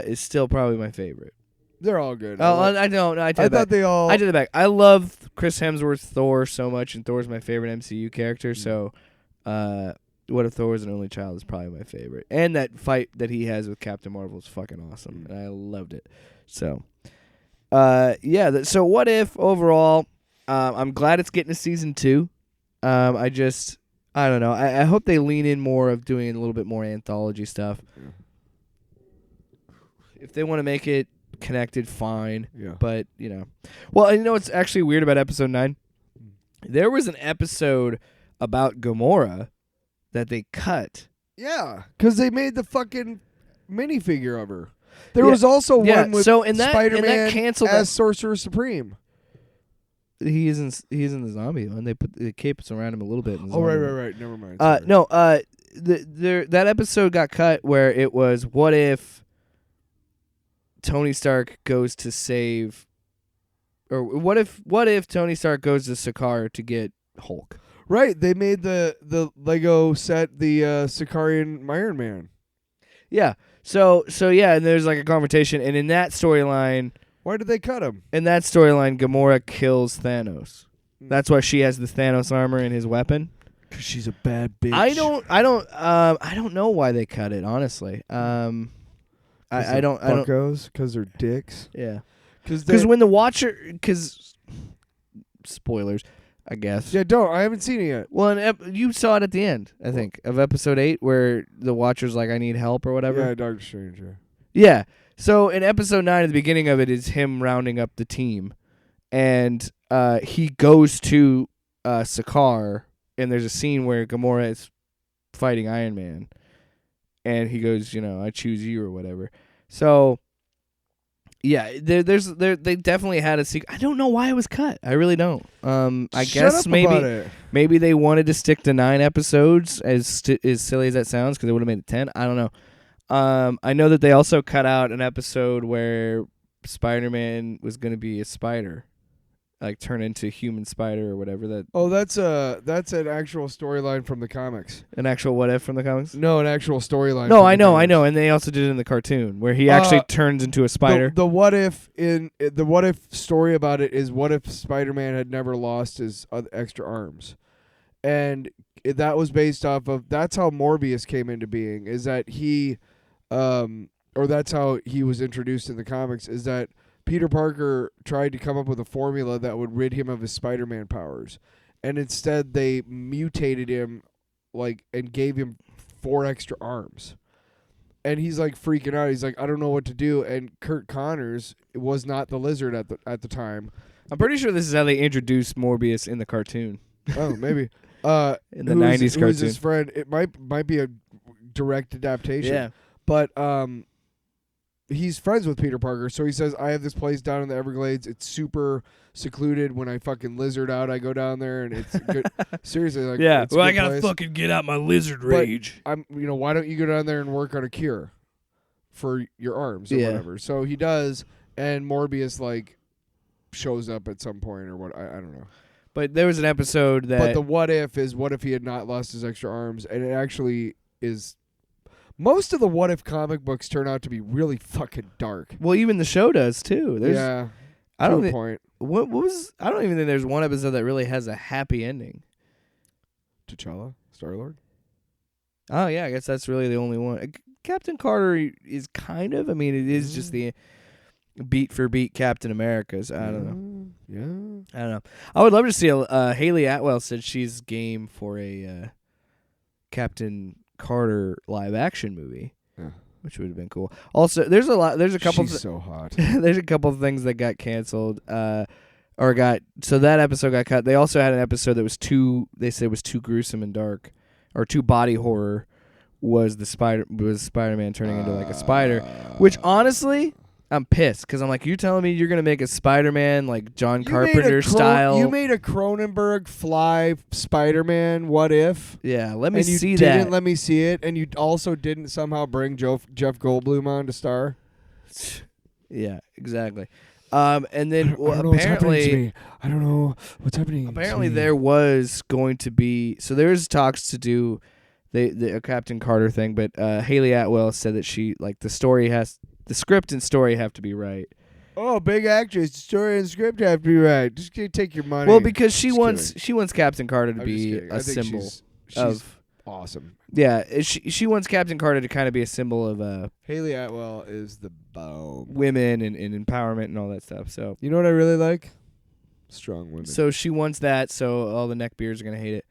is still probably my favorite. They're all good. I don't. I thought they all. I did it back. I love Chris Hemsworth's Thor so much, and Thor's my favorite MCU character. So, What If Thor Was an Only Child is probably my favorite. And that fight that he has with Captain Marvel is fucking awesome. And I loved it. So, so What If overall, I'm glad it's getting to season 2. I don't know. I hope they lean in more of doing a little bit more anthology stuff. Yeah. If they want to make it connected, fine. Yeah. But, Well, you know what's actually weird about episode 9? There was an episode about Gamora that they cut. Yeah, because they made the fucking minifigure of her. There was also one with Spider-Man canceled as Sorcerer Supreme. He is in the zombie one. They put the capes around him a little bit. In the right. Never mind. That episode got cut where it was what if Tony Stark goes to save, or what if Tony Stark goes to Sakaar to get Hulk? Right. They made the Lego set the Sicarian Iron Man. Yeah. So yeah, and there's like a confrontation, and in that storyline. Why did they cut him? In that storyline, Gamora kills Thanos. That's why she has the Thanos armor in his weapon. Because she's a bad bitch. I don't know why they cut it. Honestly, I don't. Because they're dicks. Yeah. Because when the Watcher, spoilers, I guess. Yeah, I haven't seen it yet. Well, you saw it at the end, I think, of episode 8, where the Watcher's like, "I need help" or whatever. Yeah, Doctor Strange. Yeah. So in episode 9, at the beginning of it, is him rounding up the team, and he goes to Sakaar, and there's a scene where Gamora is fighting Iron Man, and he goes, "I choose you" or whatever. So yeah, they definitely had a secret. I don't know why it was cut. I really don't. I guess maybe they wanted to stick to 9 episodes, as silly as that sounds, because they would have made it 10. I don't know. I know that they also cut out an episode where Spider-Man was going to be a spider, like turn into human spider or whatever. That's an actual storyline from the comics. An actual What If from the comics? No, an actual storyline. No, I know, and they also did it in the cartoon where he actually turns into a spider. The What If story about it is what if Spider-Man had never lost his extra arms, and that was based off of that's how Morbius came into being. Is that he. Or that's how he was introduced in the comics, is that Peter Parker tried to come up with a formula that would rid him of his Spider-Man powers. And instead they mutated him and gave him 4 extra arms. And he's like freaking out. He's like, I don't know what to do. And Kurt Connors was not the Lizard at the time. I'm pretty sure this is how they introduced Morbius in the cartoon. Oh, maybe. In the 90s Who's cartoon. his friend? It might be a direct adaptation. Yeah. But he's friends with Peter Parker, so he says, I have this place down in the Everglades. It's super secluded. When I fucking lizard out, I go down there, and it's good. Seriously, like, Yeah. it's a Well, I good gotta place. fucking get out my lizard But rage. why don't you go down there and work on a cure for your arms or Yeah. whatever? So he does, and Morbius like shows up at some point or what? I don't know. But there was an episode that. But the what if is what if he had not lost his extra arms, and it actually is. Most of the what if comic books turn out to be really fucking dark. Well, even the show does too. There's, Yeah, I don't to a thi- point. What was? I don't even think there's one episode that really has a happy ending. T'Challa, Star-Lord. Oh yeah, I guess that's really the only one. Captain Carter is kind of. I mean, it is just the beat for beat Captain America's. I don't know. Yeah. I don't know. I would love to see Haley Atwell said she's game for a Captain Carter live action movie, which would have been cool. Also, there's a couple. She's so hot. There's a couple of things that got canceled. So that episode got cut. They also had an episode that was they said was too gruesome and dark, or too body horror. Was Spider-Man turning into like a spider? Which honestly, I'm pissed because I'm like, you telling me you're gonna make a Spider-Man like John Carpenter style? You made a Cronenberg fly Spider-Man. What if? Yeah, let me and you see didn't that. let me see it, and you also didn't somehow bring Jeff Goldblum on to star. Yeah, exactly. And then I don't know what's happening to apparently, me. I don't know what's happening. apparently to me. there was going to be there's talks to do a Captain Carter thing, but Haley Atwell said that she like the script and story have to be right. Oh, big actress, story and script have to be right. Just take your money. Well, because she Just wants kidding. she wants Captain Carter to I'm just be kidding. I a think symbol she's of awesome. yeah. She wants Captain Carter to kind of be a symbol of Haley Atwell is the bomb. women and empowerment and all that stuff. So You know what I really like? Strong women. so she wants that. So all the neckbeards are gonna hate it.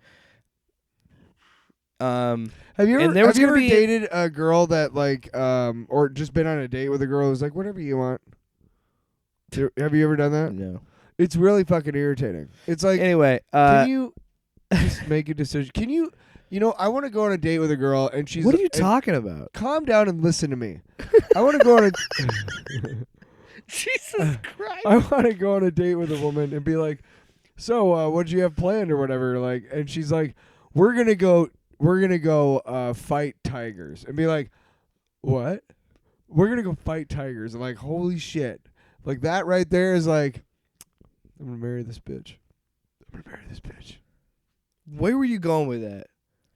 Have you and ever, there was have you gonna ever be- dated a girl that like or just been on a date with a girl who's like whatever you want? Have you ever done that? No. It's really fucking irritating. It's like Anyway, can you just make a decision? Can you I want to go on a date with a girl and she's what are you and- talking about? Calm down and listen to me. I want to go on a Jesus Christ! I want to go on a date with a woman and be like, so what do you have planned or whatever? Like, and she's like, we're gonna go fight tigers, and be like, what? We're gonna go fight tigers, and like, holy shit, like that right there is like, I'm gonna marry this bitch. Where were you going with that?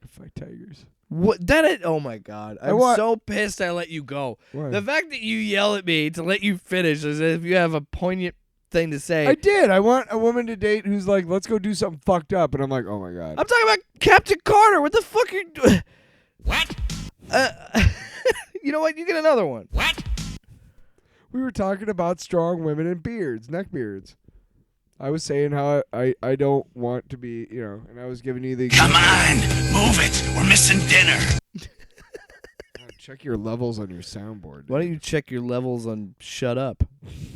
Fight tigers. What oh my god! I'm so pissed I let you go. Why? The fact that you yell at me to let you finish as if you have a poignant thing to say. I did. I want a woman to date who's like, let's go do something fucked up, and I'm like, oh my god. I'm talking about Captain Carter. What the fuck are you doing? What? You know what? You get another one. What? We were talking about strong women and beards, neck beards. I was saying how I don't want to be, and I was giving you the Come on, move it. We're missing dinner. check your levels on your soundboard. Why don't you check your levels on Shut Up?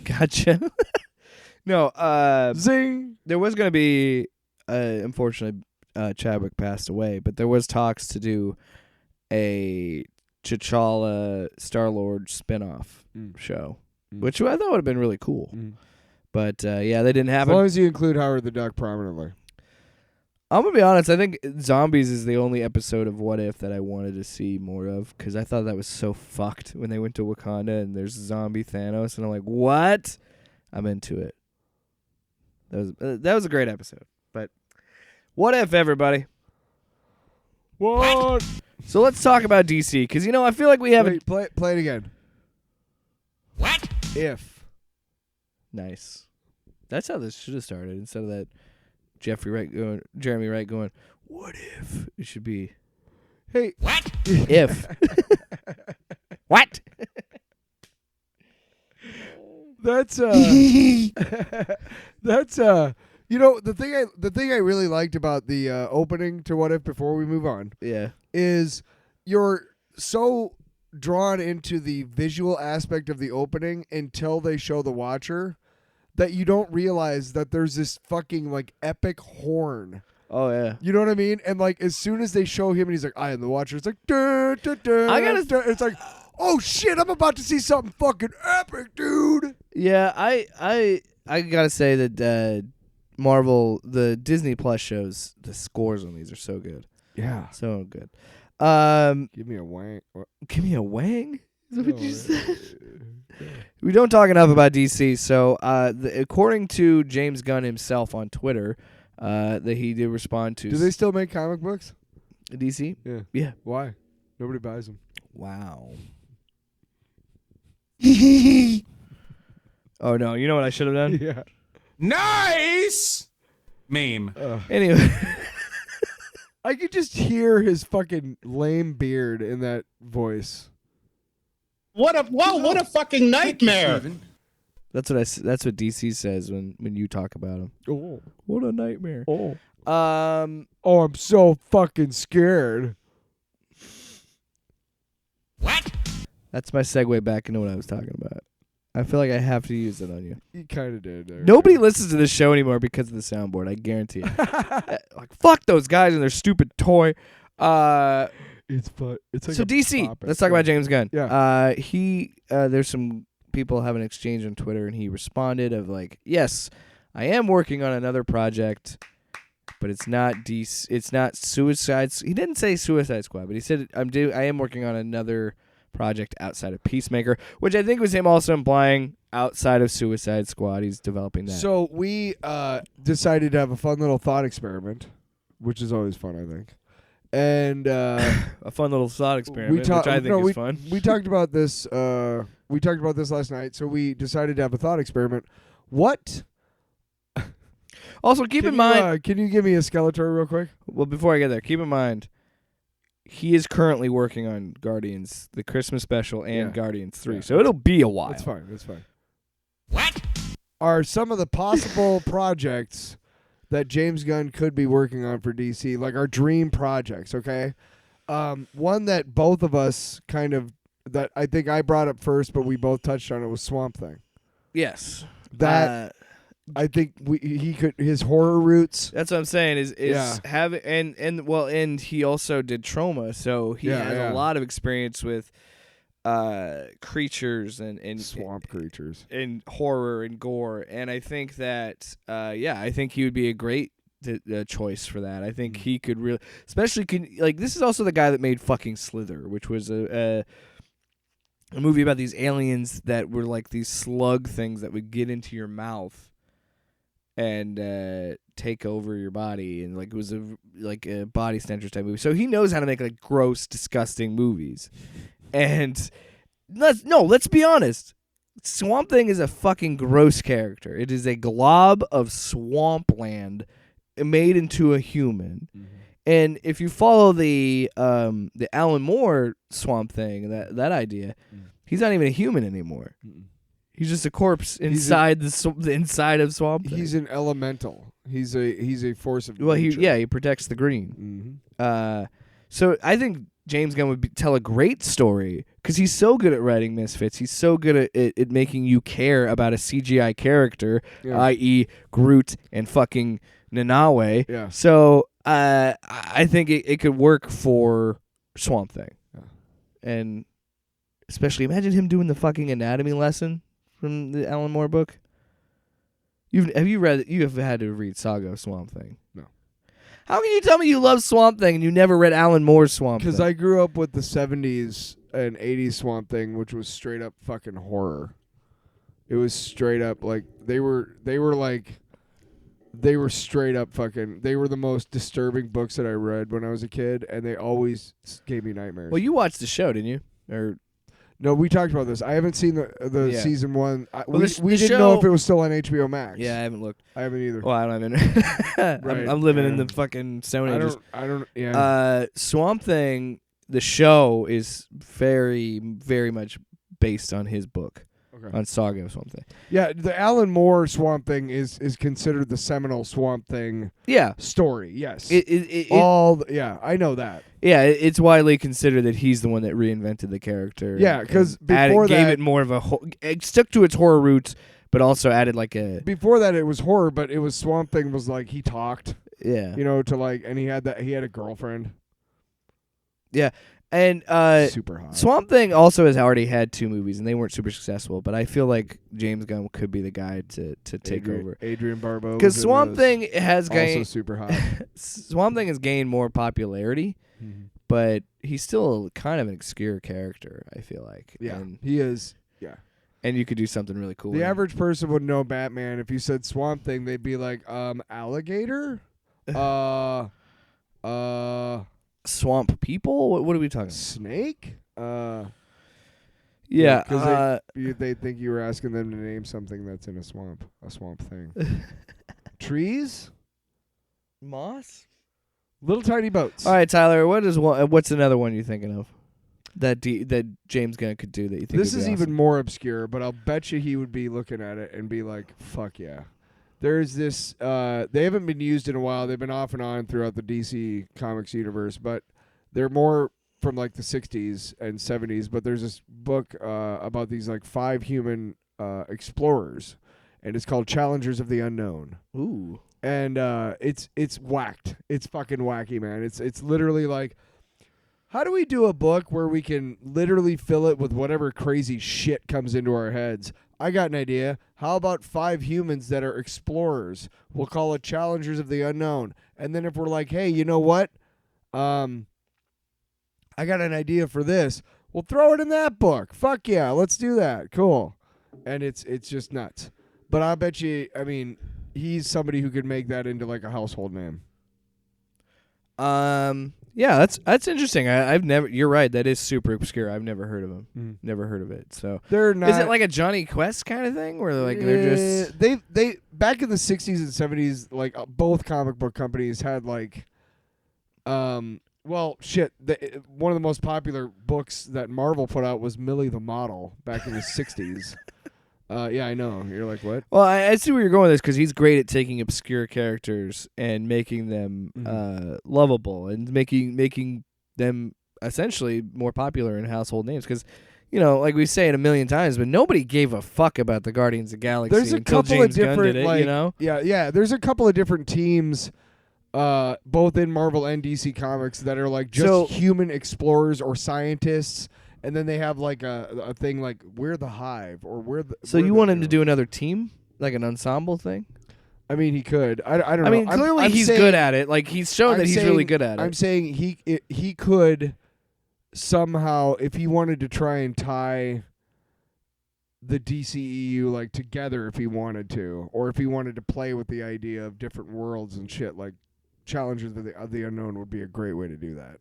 Gotcha. No, Zing. there was going to be, unfortunately, Chadwick passed away, but there was talks to do a T'Challa Star-Lord spinoff show, which I thought would have been really cool. But, yeah, they didn't As happen. long as you include Howard the Duck prominently. I'm going to be honest. I think Zombies is the only episode of What If that I wanted to see more of, because I thought that was so fucked when they went to Wakanda and there's zombie Thanos, and I'm like, what? I'm into it. That was a great episode. But what if, everybody? What? So let's talk about DC, because, I feel like we haven't... Wait, play it again. What? If. Nice. That's how this should have started. Instead of that Jeremy Wright going, what if? It should be, Hey. What? if. What? That's that's the thing I really liked about the opening to What If before we move on Yeah. is you're so drawn into the visual aspect of the opening until they show the Watcher that you don't realize that there's this fucking like epic horn. Oh yeah. You know what I mean? And like as soon as they show him and he's like, I am the Watcher, it's like it's like, oh shit, I'm about to see something fucking epic, dude. Yeah, I gotta say that Marvel, the Disney Plus shows, the scores on these are so good. Yeah. So good. Give me a wank. Give me a wang? Is that what you said? We don't talk enough about DC. So, according to James Gunn himself on Twitter, that he did respond to. Do they still make comic books? DC? Yeah. Yeah. Why? Nobody buys them. Wow. Oh no! You know what I should have done? Yeah. Nice meme. Anyway. I could just hear his fucking lame beard in that voice. What a fucking nightmare. That's what that's what DC says when you talk about him. Oh. What a nightmare. Oh. Oh, I'm so fucking scared. What? That's my segue back into what I was talking about. I feel like I have to use it on you. You kind of did. There. Nobody listens to this show anymore because of the soundboard. I guarantee it. Like fuck those guys and their stupid toy. It's fun. It's like so DC. puppet. Let's talk about James Gunn. Yeah. There's some people having an exchange on Twitter, and he responded of like, yes, I am working on another project, but it's not DC. It's not Suicide. He didn't say Suicide Squad, but he said I am working on another project outside of Peacemaker, which I think was him also implying outside of Suicide Squad. He's developing that. So we decided to have a fun little thought experiment, which is always fun, I think. And a fun little thought experiment, which I think is fun. We talked about this. We talked about this last night. So we decided to have a thought experiment. What? Also, keep in mind. Can you give me a Skeletor real quick? Well, before I get there, keep in mind. He is currently working on Guardians, the Christmas special, and Guardians 3. So it'll be a while. That's fine. That's fine. What? Are some of the possible projects that James Gunn could be working on for DC, like our dream projects, okay? One that both of us that I think I brought up first, but we both touched on it, was Swamp Thing. Yes. That I think he could, his horror roots. That's what I'm saying is have and he also did Trauma, so he has a lot of experience with creatures and swamp creatures and horror and gore, and I think that I think he would be a great choice for that. I think he could really, especially this is also the guy that made fucking Slither, which was a movie about these aliens that were like these slug things that would get into your mouth and take over your body, and it was a body snatchers type movie. So he knows how to make like gross, disgusting movies. And let's be honest. Swamp Thing is a fucking gross character. It is a glob of swampland made into a human. Mm-hmm. And if you follow the Alan Moore Swamp Thing, that idea, he's not even a human anymore. Mm-mm. He's just a corpse inside the inside of Swamp Thing. He's an elemental. He's a force of nature. He protects the green. Mm-hmm. So I think James Gunn would tell a great story because he's so good at writing misfits. He's so good at making you care about a CGI character, i.e. Groot and fucking Nanawe. Yeah. So I think it could work for Swamp Thing. Yeah. And especially imagine him doing the fucking anatomy lesson from the Alan Moore book. You have had to read Saga of Swamp Thing. No. How can you tell me you love Swamp Thing and you never read Alan Moore's Swamp Thing? Because I grew up with the 70s and 80s Swamp Thing, which was straight up fucking horror. It was straight up like they were straight up fucking. They were the most disturbing books that I read when I was a kid, and they always gave me nightmares. Well, you watched the show, didn't you? Or no, we talked about this. I haven't seen the season one. We the didn't know if it was still on HBO Max. Yeah, I haven't looked. I haven't either. Well, I don't have Right. I'm living in the fucking Stone Ages. I don't. Yeah. Swamp Thing, the show is very, very much based on his book. Okay. on Saga of Swamp Thing. Yeah, the Alan Moore Swamp Thing is considered the seminal Swamp Thing Yeah, story. Yes, I know that. Yeah, it's widely considered that he's the one that reinvented the character. Yeah, because gave it more of it stuck to its horror roots, but also added like a. Before that, it was horror, but it was Swamp Thing was like he talked. Yeah, to like, and he had a girlfriend. Yeah, and super hot. Swamp Thing also has already had 2 movies, and they weren't super successful. But I feel like James Gunn could be the guy to take over. Adrian Barbeau. Because Swamp Thing has gained also super hot. Swamp Thing has gained more popularity, but he's still kind of an obscure character. I feel like. Yeah, and, he is. Yeah. And you could do something really cool. The average person would know Batman. If you said Swamp Thing, they'd be like, alligator? Swamp people? What are we talking about? Snake? Yeah. Because they think you were asking them to name something that's in a swamp thing. Trees? Moss? Little tiny boats. All right, Tyler, what's another one you're thinking of that James Gunn could do that you think This would is be even awesome? more obscure, but I'll bet you he would be looking at it and be like, fuck yeah. There's this, they haven't been used in a while. They've been off and on throughout the DC Comics universe, but they're more from like the 60s and 70s. But there's this book about these like 5 human explorers, and it's called Challengers of the Unknown. Ooh. And it's whacked. It's fucking wacky, man. It's literally like, how do we do a book where we can literally fill it with whatever crazy shit comes into our heads? I got an idea. How about 5 humans that are explorers? We'll call it Challengers of the Unknown. And then if we're like, hey, you know what? I got an idea for this. We'll throw it in that book. Fuck yeah, let's do that. Cool. And it's just nuts. But I bet you, I mean, he's somebody who could make that into like a household name. Yeah, that's interesting. I've never. You're right. That is super obscure. I've never heard of him. Never heard of it. So they're not. Is it like a Johnny Quest kind of thing where they're just they back in the 60s and 70s, like both comic book companies had like, well, shit. One of the most popular books that Marvel put out was Millie the Model back in the 60s. Yeah, I know. You're like, what? Well, I see where you're going with this because he's great at taking obscure characters and making them lovable and making them essentially more popular in household names. Because, like we say it a million times, but nobody gave a fuck about the Guardians of the Galaxy There's a until couple James of Gunn different, did it, like, Yeah. There's a couple of different teams, both in Marvel and DC Comics, that are like just human explorers or scientists. And then they have like a thing like we're the Hive or we're the. So you want him to do another team, like an ensemble thing? I mean, he could. I don't know. I mean, clearly he's good at it. Like he's shown that he's really good at it. I'm saying he could somehow, if he wanted to try and tie the DCEU like together, if he wanted to, or if he wanted to play with the idea of different worlds and shit, like Challengers of the Unknown would be a great way to do that.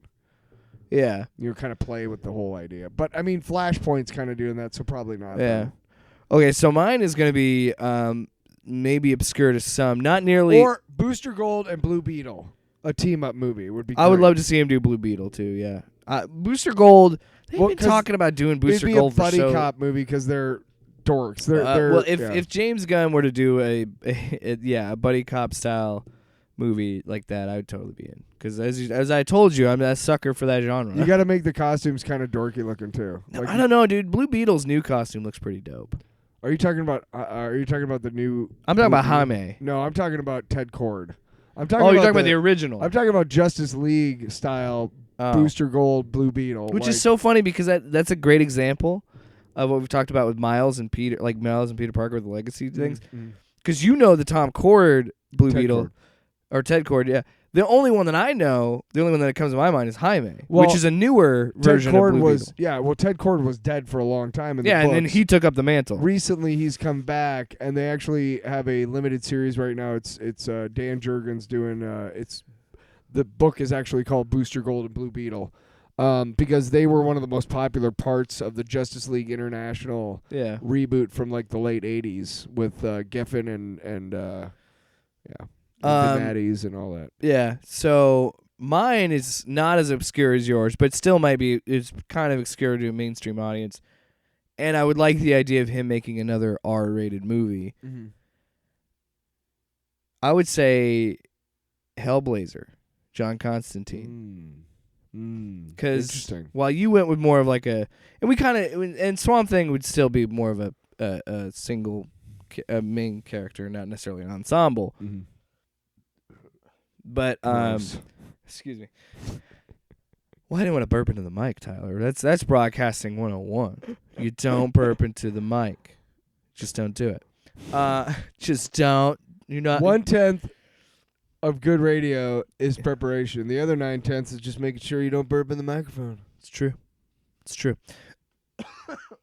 Yeah. Kind of play with the whole idea. But, I mean, Flashpoint's kind of doing that, so probably not. Yeah. Okay, so mine is going to be maybe obscure to some. Not nearly. Or Booster Gold and Blue Beetle. A team-up movie would be great. I would love to see him do Blue Beetle, too, yeah. Booster Gold, they've been talking about doing Booster Gold for it'd be a buddy cop movie because they're dorks. Well, if James Gunn were to do a buddy cop style movie like that, I would totally be in. Because as I told you, I'm a sucker for that genre. You got to make the costumes kind of dorky looking too. No, I don't know, dude. Blue Beetle's new costume looks pretty dope. Are you talking about? The new? I'm talking about Jaime. No, I'm talking about Ted Cord. You're talking about the original. I'm talking about Justice League style Booster Gold Blue Beetle, which is so funny because that's a great example of what we've talked about with Miles and Peter Parker with the legacy things. Because the Tom Cord Blue Beetle. Or Ted Cord, yeah. The only one that I know, the only one that comes to my mind is Jaime, which is a newer version of Blue Beetle. Yeah, well, Ted Cord was dead for a long time in the books. and then he took up the mantle. Recently, he's come back, and they actually have a limited series right now. It's Dan Jurgens doing. The book is actually called Booster Gold and Blue Beetle, because they were one of the most popular parts of the Justice League International reboot from like the late '80s with Giffen and the Natties and all that. Yeah, so mine is not as obscure as yours, but still might be. It's kind of obscure to a mainstream audience, and I would like the idea of him making another R-rated movie. Mm-hmm. I would say Hellblazer, John Constantine. Because Interesting. while you went with more of like and we kind of, and Swamp Thing would still be more of a single main character, not necessarily an ensemble. Mm-hmm. But excuse me. Well, I didn't want to burp into the mic, Tyler. That's broadcasting 101. You don't burp into the mic. Just don't do it. Just don't. You're not 1/10 of good radio is preparation. The other 9/10 is just making sure you don't burp in the microphone. It's true. It's true.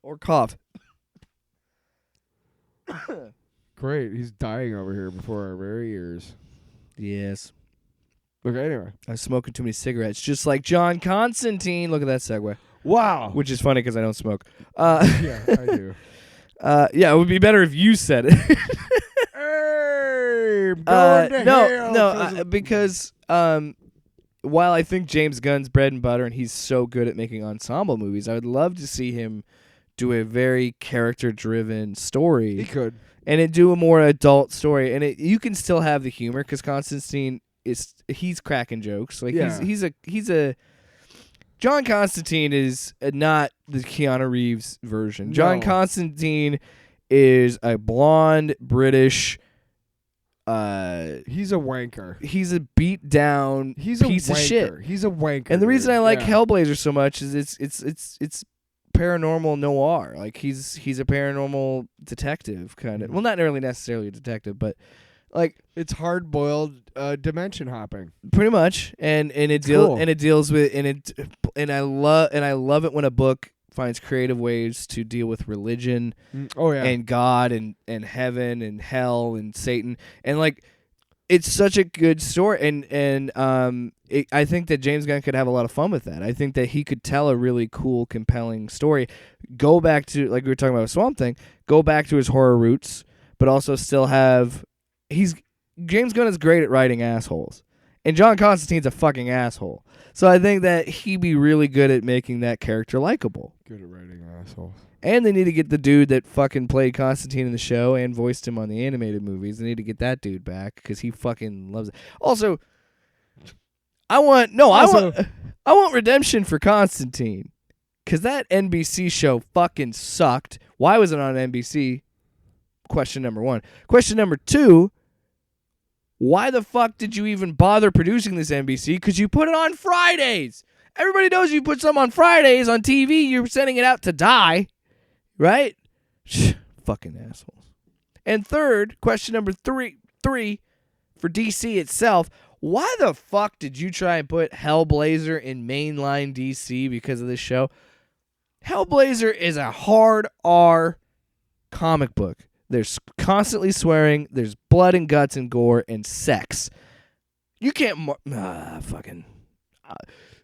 Or cough. Great. He's dying over here before our very ears. Yes. Okay, anyway. I was smoking too many cigarettes, just like John Constantine. Look at that segue. Wow. Which is funny because I don't smoke. Yeah, I do. Yeah, it would be better if you said it. Hey, I'm going to hell because while I think James Gunn's bread and butter and he's so good at making ensemble movies, I would love to see him do a very character-driven story. he could. And it do a more adult story, and you can still have the humor because Constantine he's cracking jokes. Like Yeah. he's a John Constantine is not the Keanu Reeves version. John No. Constantine is a blonde British. He's a wanker. He's a beat down He's piece a wanker. of shit. He's a wanker. And the reason I like yeah. Hellblazer so much is it's paranormal noir. Like he's a paranormal detective kind of. Well, not really necessarily a detective, but like It's hard boiled dimension hopping. pretty much. And it cool. deals with and I love it when a book finds creative ways to deal with religion Oh yeah. and God and heaven and hell and Satan, and like it's such a good story, and I think that James Gunn could have a lot of fun with that. I think that he could tell a really cool, compelling story. Go back to, like we were talking about with Swamp Thing, go back to his horror roots, but also still have James Gunn is great at writing assholes, and John Constantine's a fucking asshole. So I think that he'd be really good at making that character likable. Good at writing assholes. And they need to get the dude that fucking played Constantine in the show and voiced him on the animated movies. They need to get that dude back because he fucking loves it. Also, I want redemption for Constantine because that NBC show fucking sucked. Why was it on NBC? Question number 1. Question number 2. Why the fuck did you even bother producing this NBC? Because you put it on Fridays. Everybody knows you put something on Fridays on TV, you're sending it out to die. Right? Fucking assholes. And third, question number 3 for DC itself. Why the fuck did you try and put Hellblazer in mainline DC because of this show? Hellblazer is a hard R comic book. There's constantly swearing. There's blood and guts and gore and sex. You can't...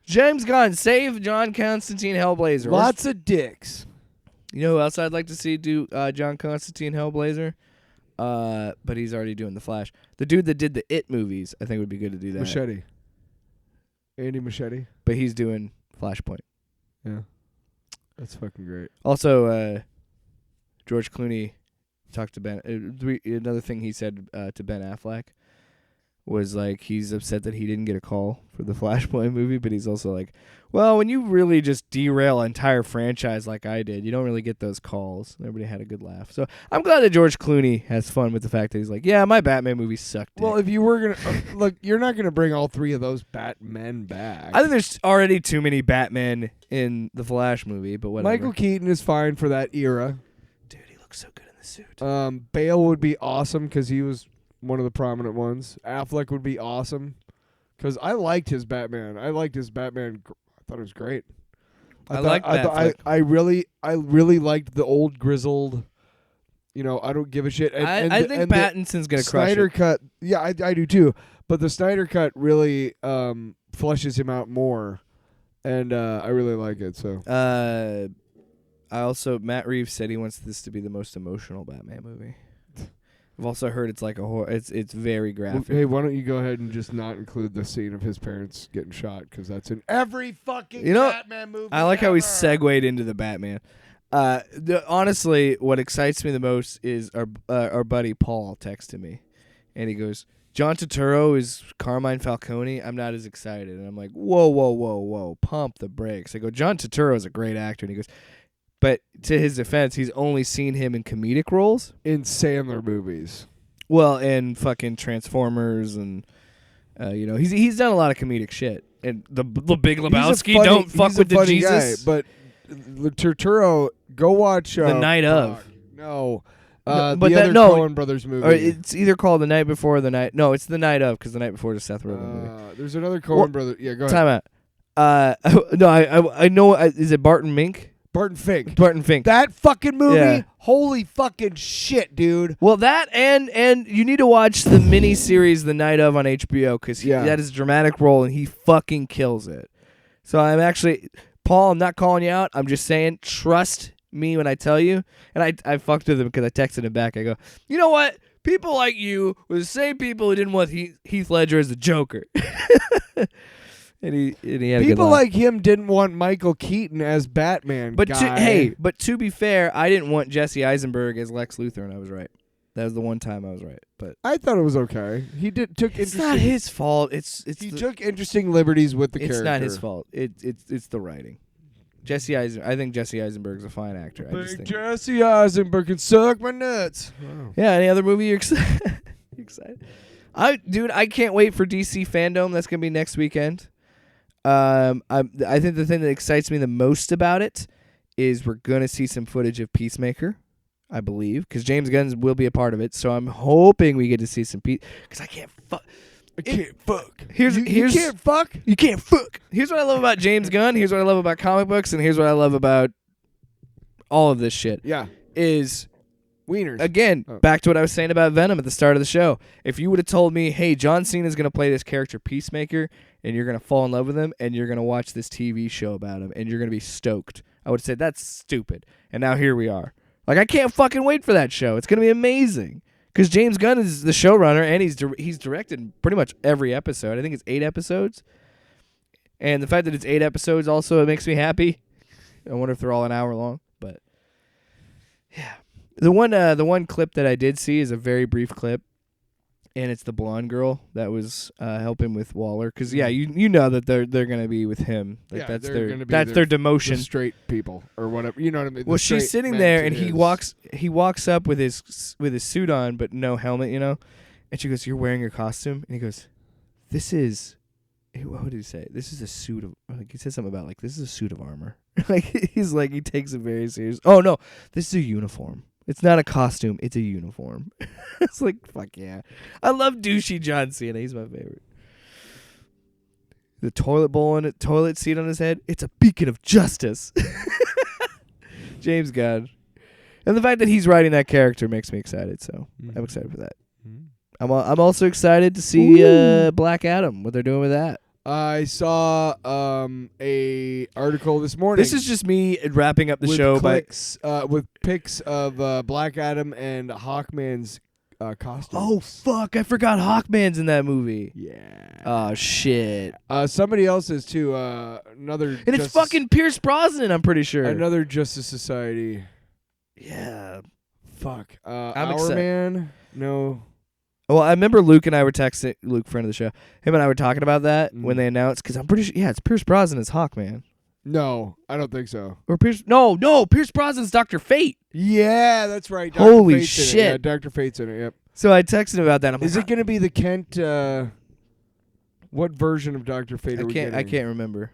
James Gunn, save John Constantine Hellblazer. Lots of dicks. You know who else I'd like to see do John Constantine Hellblazer? But he's already doing The Flash. The dude that did the It movies, I think would be good to do that. Machete. Andy Machete. But he's doing Flashpoint. Yeah. That's fucking great. Also, George Clooney talked to Ben. Another thing he said to Ben Affleck was like he's upset that he didn't get a call for the Flashpoint movie, but he's also like, well, when you really just derail an entire franchise like I did, you don't really get those calls. Everybody had a good laugh. So I'm glad that George Clooney has fun with the fact that he's like, yeah, my Batman movie sucked. Well, if you were going to... look, you're not going to bring all 3 of those Batmen back. I think there's already too many Batmen in the Flash movie, but whatever. Michael Keaton is fine for that era. Dude, he looks so good in the suit. Bale would be awesome because he was one of the prominent ones. Affleck would be awesome because I liked his Batman. I liked his Batman. I thought it was great. I really liked the old grizzled. You know, I don't give a shit. I think Pattinson's gonna crush Snyder it. cut. Yeah, I do too. But the Snyder cut really fleshes him out more, and I really like it. So Matt Reeves said he wants this to be the most emotional Batman movie. I've also heard it's like a horror. It's very graphic. Hey, why don't you go ahead and just not include the scene of his parents getting shot because that's in every fucking Batman movie. I like how ever. we segued into the Batman. Honestly, what excites me the most is our buddy Paul texted me, and he goes, "John Turturro is Carmine Falcone. I'm not as excited." And I'm like, "Whoa, pump the brakes." I go, "John Turturro is a great actor," and he goes, "But to his defense, he's only seen him in comedic roles, In Sandler movies. well, in fucking Transformers, and he's done a lot of comedic shit." And the Big Lebowski, don't fuck with the Jesus. Guy, but Turturro, go watch The Night of. No. But the other Coen Brothers movie. Or it's either called The Night Before or The Night. No, it's The Night of, because The Night Before is a Seth Rogen movie. There's another Coen Brothers. Yeah, go ahead. Time out. No, I know. Is it Barton Mink? Barton Fink. Barton Fink. That fucking movie. Yeah. Holy fucking shit, dude. Well, that and you need to watch the mini series The Night of on HBO, because that is a dramatic role and he fucking kills it. So I'm actually, Paul, I'm not calling you out. I'm just saying, trust me when I tell you. And I fucked with him because I texted him back. I go, you know what? People like you were the same people who didn't want Heath Ledger as the Joker. And he had a good People line. like him didn't want Michael Keaton as Batman. But guy. but to be fair, I didn't want Jesse Eisenberg as Lex Luthor, and I was right. That was the one time I was right. But I thought it was okay. He took it's interesting. not his fault. He took interesting liberties with the character. It's not his fault. It's the writing. I think Jesse Eisenberg's a fine actor. I just Big think. Jesse Eisenberg can suck my nuts. Wow. Yeah. Any other movie you're excited? I can't wait for DC Fandom. That's gonna be next weekend. I think the thing that excites me the most about it is we're gonna see some footage of Peacemaker, I believe, because James Gunn will be a part of it. So I'm hoping we get to see some because I can't fuck. You can't fuck. You can't fuck. You can't fuck. Here's what I love about James Gunn. Here's what I love about comic books, and here's what I love about all of this shit. Yeah. Is Wieners. again back to what I was saying about Venom at the start of the show. If you would have told me, hey, John Cena's gonna play this character Peacemaker, and you're gonna fall in love with him, and you're gonna watch this TV show about him, and you're gonna be stoked, I would have said that's stupid. And now here we are. Like, I can't fucking wait for that show. It's gonna be amazing. Because James Gunn is the showrunner, and he's directed pretty much every episode. I think it's 8 episodes. And the fact that it's 8 episodes also, it makes me happy. I wonder if they're all an hour long. But yeah, the one clip that I did see is a very brief clip, and it's the blonde girl that was helping with Waller. Because you know that they're gonna be with him. Like, Yeah, that's they're their gonna be their demotion. The straight people or whatever. You know what I mean? Well, she's sitting there, and he walks up with his suit on, but no helmet, And she goes, "You're wearing your costume?" And he goes, "This is." What did he say? This is a suit of. Like, he said something about this is a suit of armor. He takes it very serious. Oh no, this is a uniform. It's not a costume. It's a uniform. It's like, fuck yeah. I love douchey John Cena. He's my favorite. The toilet seat on his head. It's a beacon of justice. James Gunn. And the fact that he's writing that character makes me excited. So I'm excited for that. I'm also excited to see Black Adam. What they're doing with that. I saw a article this morning. This is just me wrapping up the show with pics of Black Adam and Hawkman's costumes. Oh fuck! I forgot Hawkman's in that movie. Yeah. Oh shit. Somebody else is too. Another. And it's fucking Pierce Brosnan. I'm pretty sure. Another Justice Society. Yeah. Fuck. I'm Our excited. Man. No. Well, I remember Luke and I were texting. Luke, friend of the show. Him and I were talking about that when they announced, because I'm pretty sure. Yeah, it's Pierce Brosnan as Hawkman. No, I don't think so. Or Pierce? No, Pierce Brosnan's Dr. Fate. Yeah, that's right. Dr. Holy Fate's in it. shit! Yeah, Dr. Fate's in it. Yep. So I texted him about that. Is it going to be the Kent? What version of Dr. Fate are we getting? I can't remember.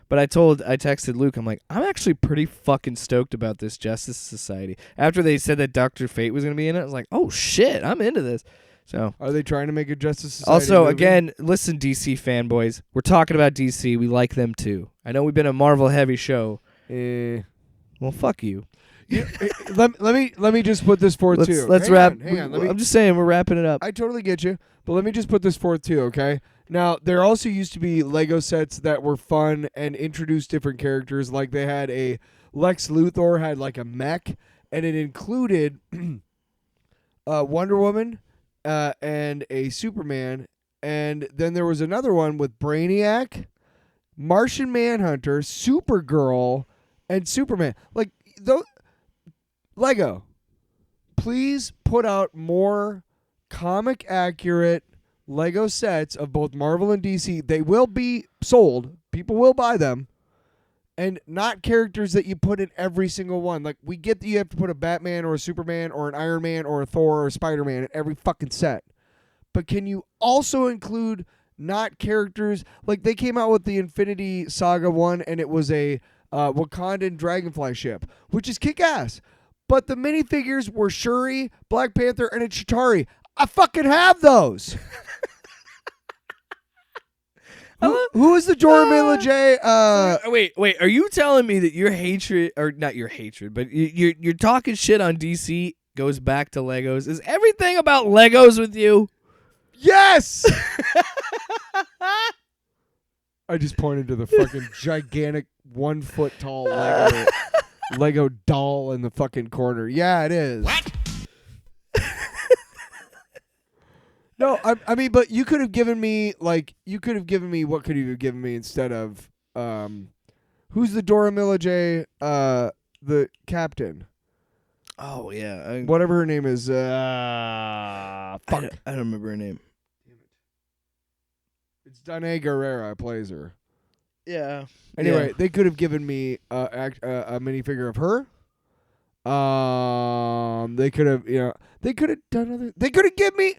But I texted Luke, I'm like, I'm actually pretty fucking stoked about this Justice Society. After they said that Dr. Fate was going to be in it, I was like, oh shit, I'm into this. So, are they trying to make a Justice Society also, movie? again, listen, DC fanboys, we're talking about DC. We like them too. I know we've been a Marvel heavy show. Well, fuck you. let me just put this forth too. Let's Hang wrap. on, hang on. I'm just saying we're wrapping it up. I totally get you, but let me just put this forth too, okay? Now, there also used to be Lego sets that were fun and introduced different characters. Like they had a Lex Luthor had like a mech, and it included Wonder Woman and a Superman, and then there was another one with Brainiac, Martian Manhunter, Supergirl, and Superman. Like, Lego, please put out more comic accurate Lego sets of both Marvel and DC. They will be sold. People will buy them. And not characters that you put in every single one. Like, we get that you have to put a Batman or a Superman or an Iron Man or a Thor or a Spider-Man in every fucking set. But can you also include not characters? Like, they came out with the Infinity Saga one, and it was a Wakandan Dragonfly ship, which is kick-ass. But the minifigures were Shuri, Black Panther, and a Chitauri. I fucking have those. Who is the Dora Milaje? Wait. Are you telling me that your hatred, or not your hatred, but you're talking shit on DC goes back to Legos? Is everything about Legos with you? Yes. I just pointed to the fucking gigantic 1 foot tall Lego doll in the fucking corner. Yeah, it is. What? No, I mean, but you could have given me what could you have given me instead of who's the Dora Milaje, the captain? Oh yeah, Whatever her name is. Fuck. I don't remember her name. It's Danae Guerrera plays her. Yeah. Anyway, Yeah. they could have given me a minifigure of her. They could have, they could have done other. They could have given me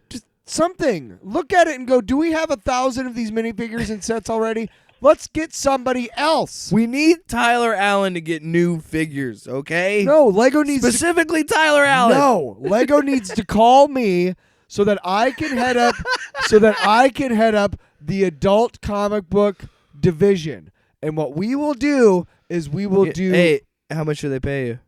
just something. Look at it and go, do we have 1,000 of these minifigures and sets already? Let's get somebody else. We need Tyler Allen to get new figures, okay? No, Lego needs specifically Tyler Allen. No, Lego needs to call me so that I can head up the adult comic book division. And what we will do is we will do Hey, how much do they pay you?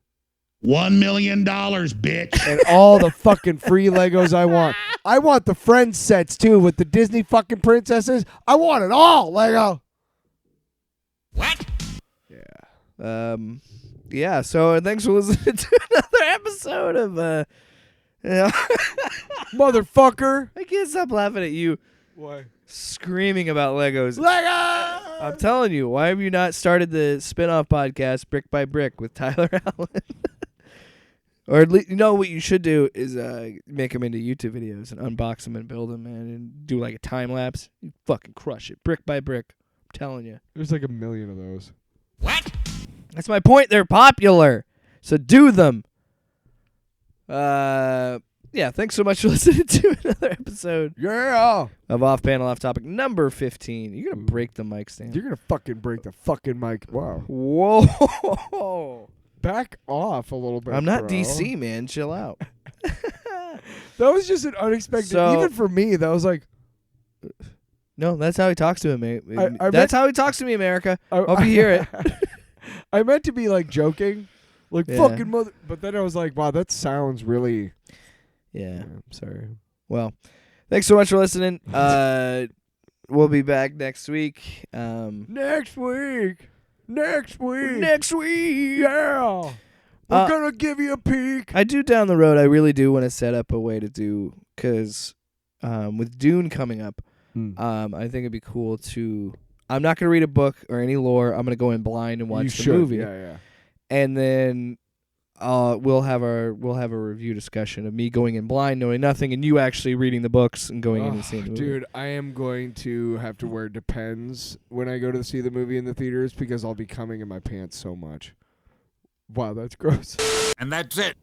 $1 million, bitch. and all the fucking free Legos I want. I want the Friends sets too with the Disney fucking princesses. I want it all, Lego. What? Yeah, so thanks for listening to another episode of Motherfucker. I can't stop laughing at you Why? screaming about Legos. Lego! I'm telling you, why have you not started the spin-off podcast Brick by Brick with Tyler Allen? Or at least, you know what you should do is make them into YouTube videos and unbox them and build them, man, and do like a time lapse. You fucking crush it, brick by brick. I'm telling you. There's like 1 million of those. What? That's my point. They're popular, so do them. Yeah. Thanks so much for listening to another episode Yeah. of Off Panel Off Topic number 15. You're gonna break the mic stand. You're going to fucking break the fucking mic. Wow. Whoa. Back off a little bit. I'm not bro. DC, man. Chill out. That was just an unexpected. So- even for me, that was like. No, that's how he talks to him, mate. I That's how he talks to me, America. Hope you hear it. I meant to be like joking, like Yeah. fucking mother. But then I was like, wow, that sounds really. Yeah. I'm sorry. Well, thanks so much for listening. We'll be back next week. Next week. Next week. Yeah. We're gonna give you a peek. I do down the road. I really do want to set up a way to do, because with Dune coming up, I think it'd be cool to. I'm not gonna read a book or any lore. I'm gonna go in blind and watch You the should. movie, Yeah. and then we'll have a review discussion of me going in blind, knowing nothing, and you actually reading the books and going in and seeing the movie. Dude, I am going to have to wear Depends when I go to see the movie in the theaters because I'll be coming in my pants so much. Wow, that's gross. And that's it.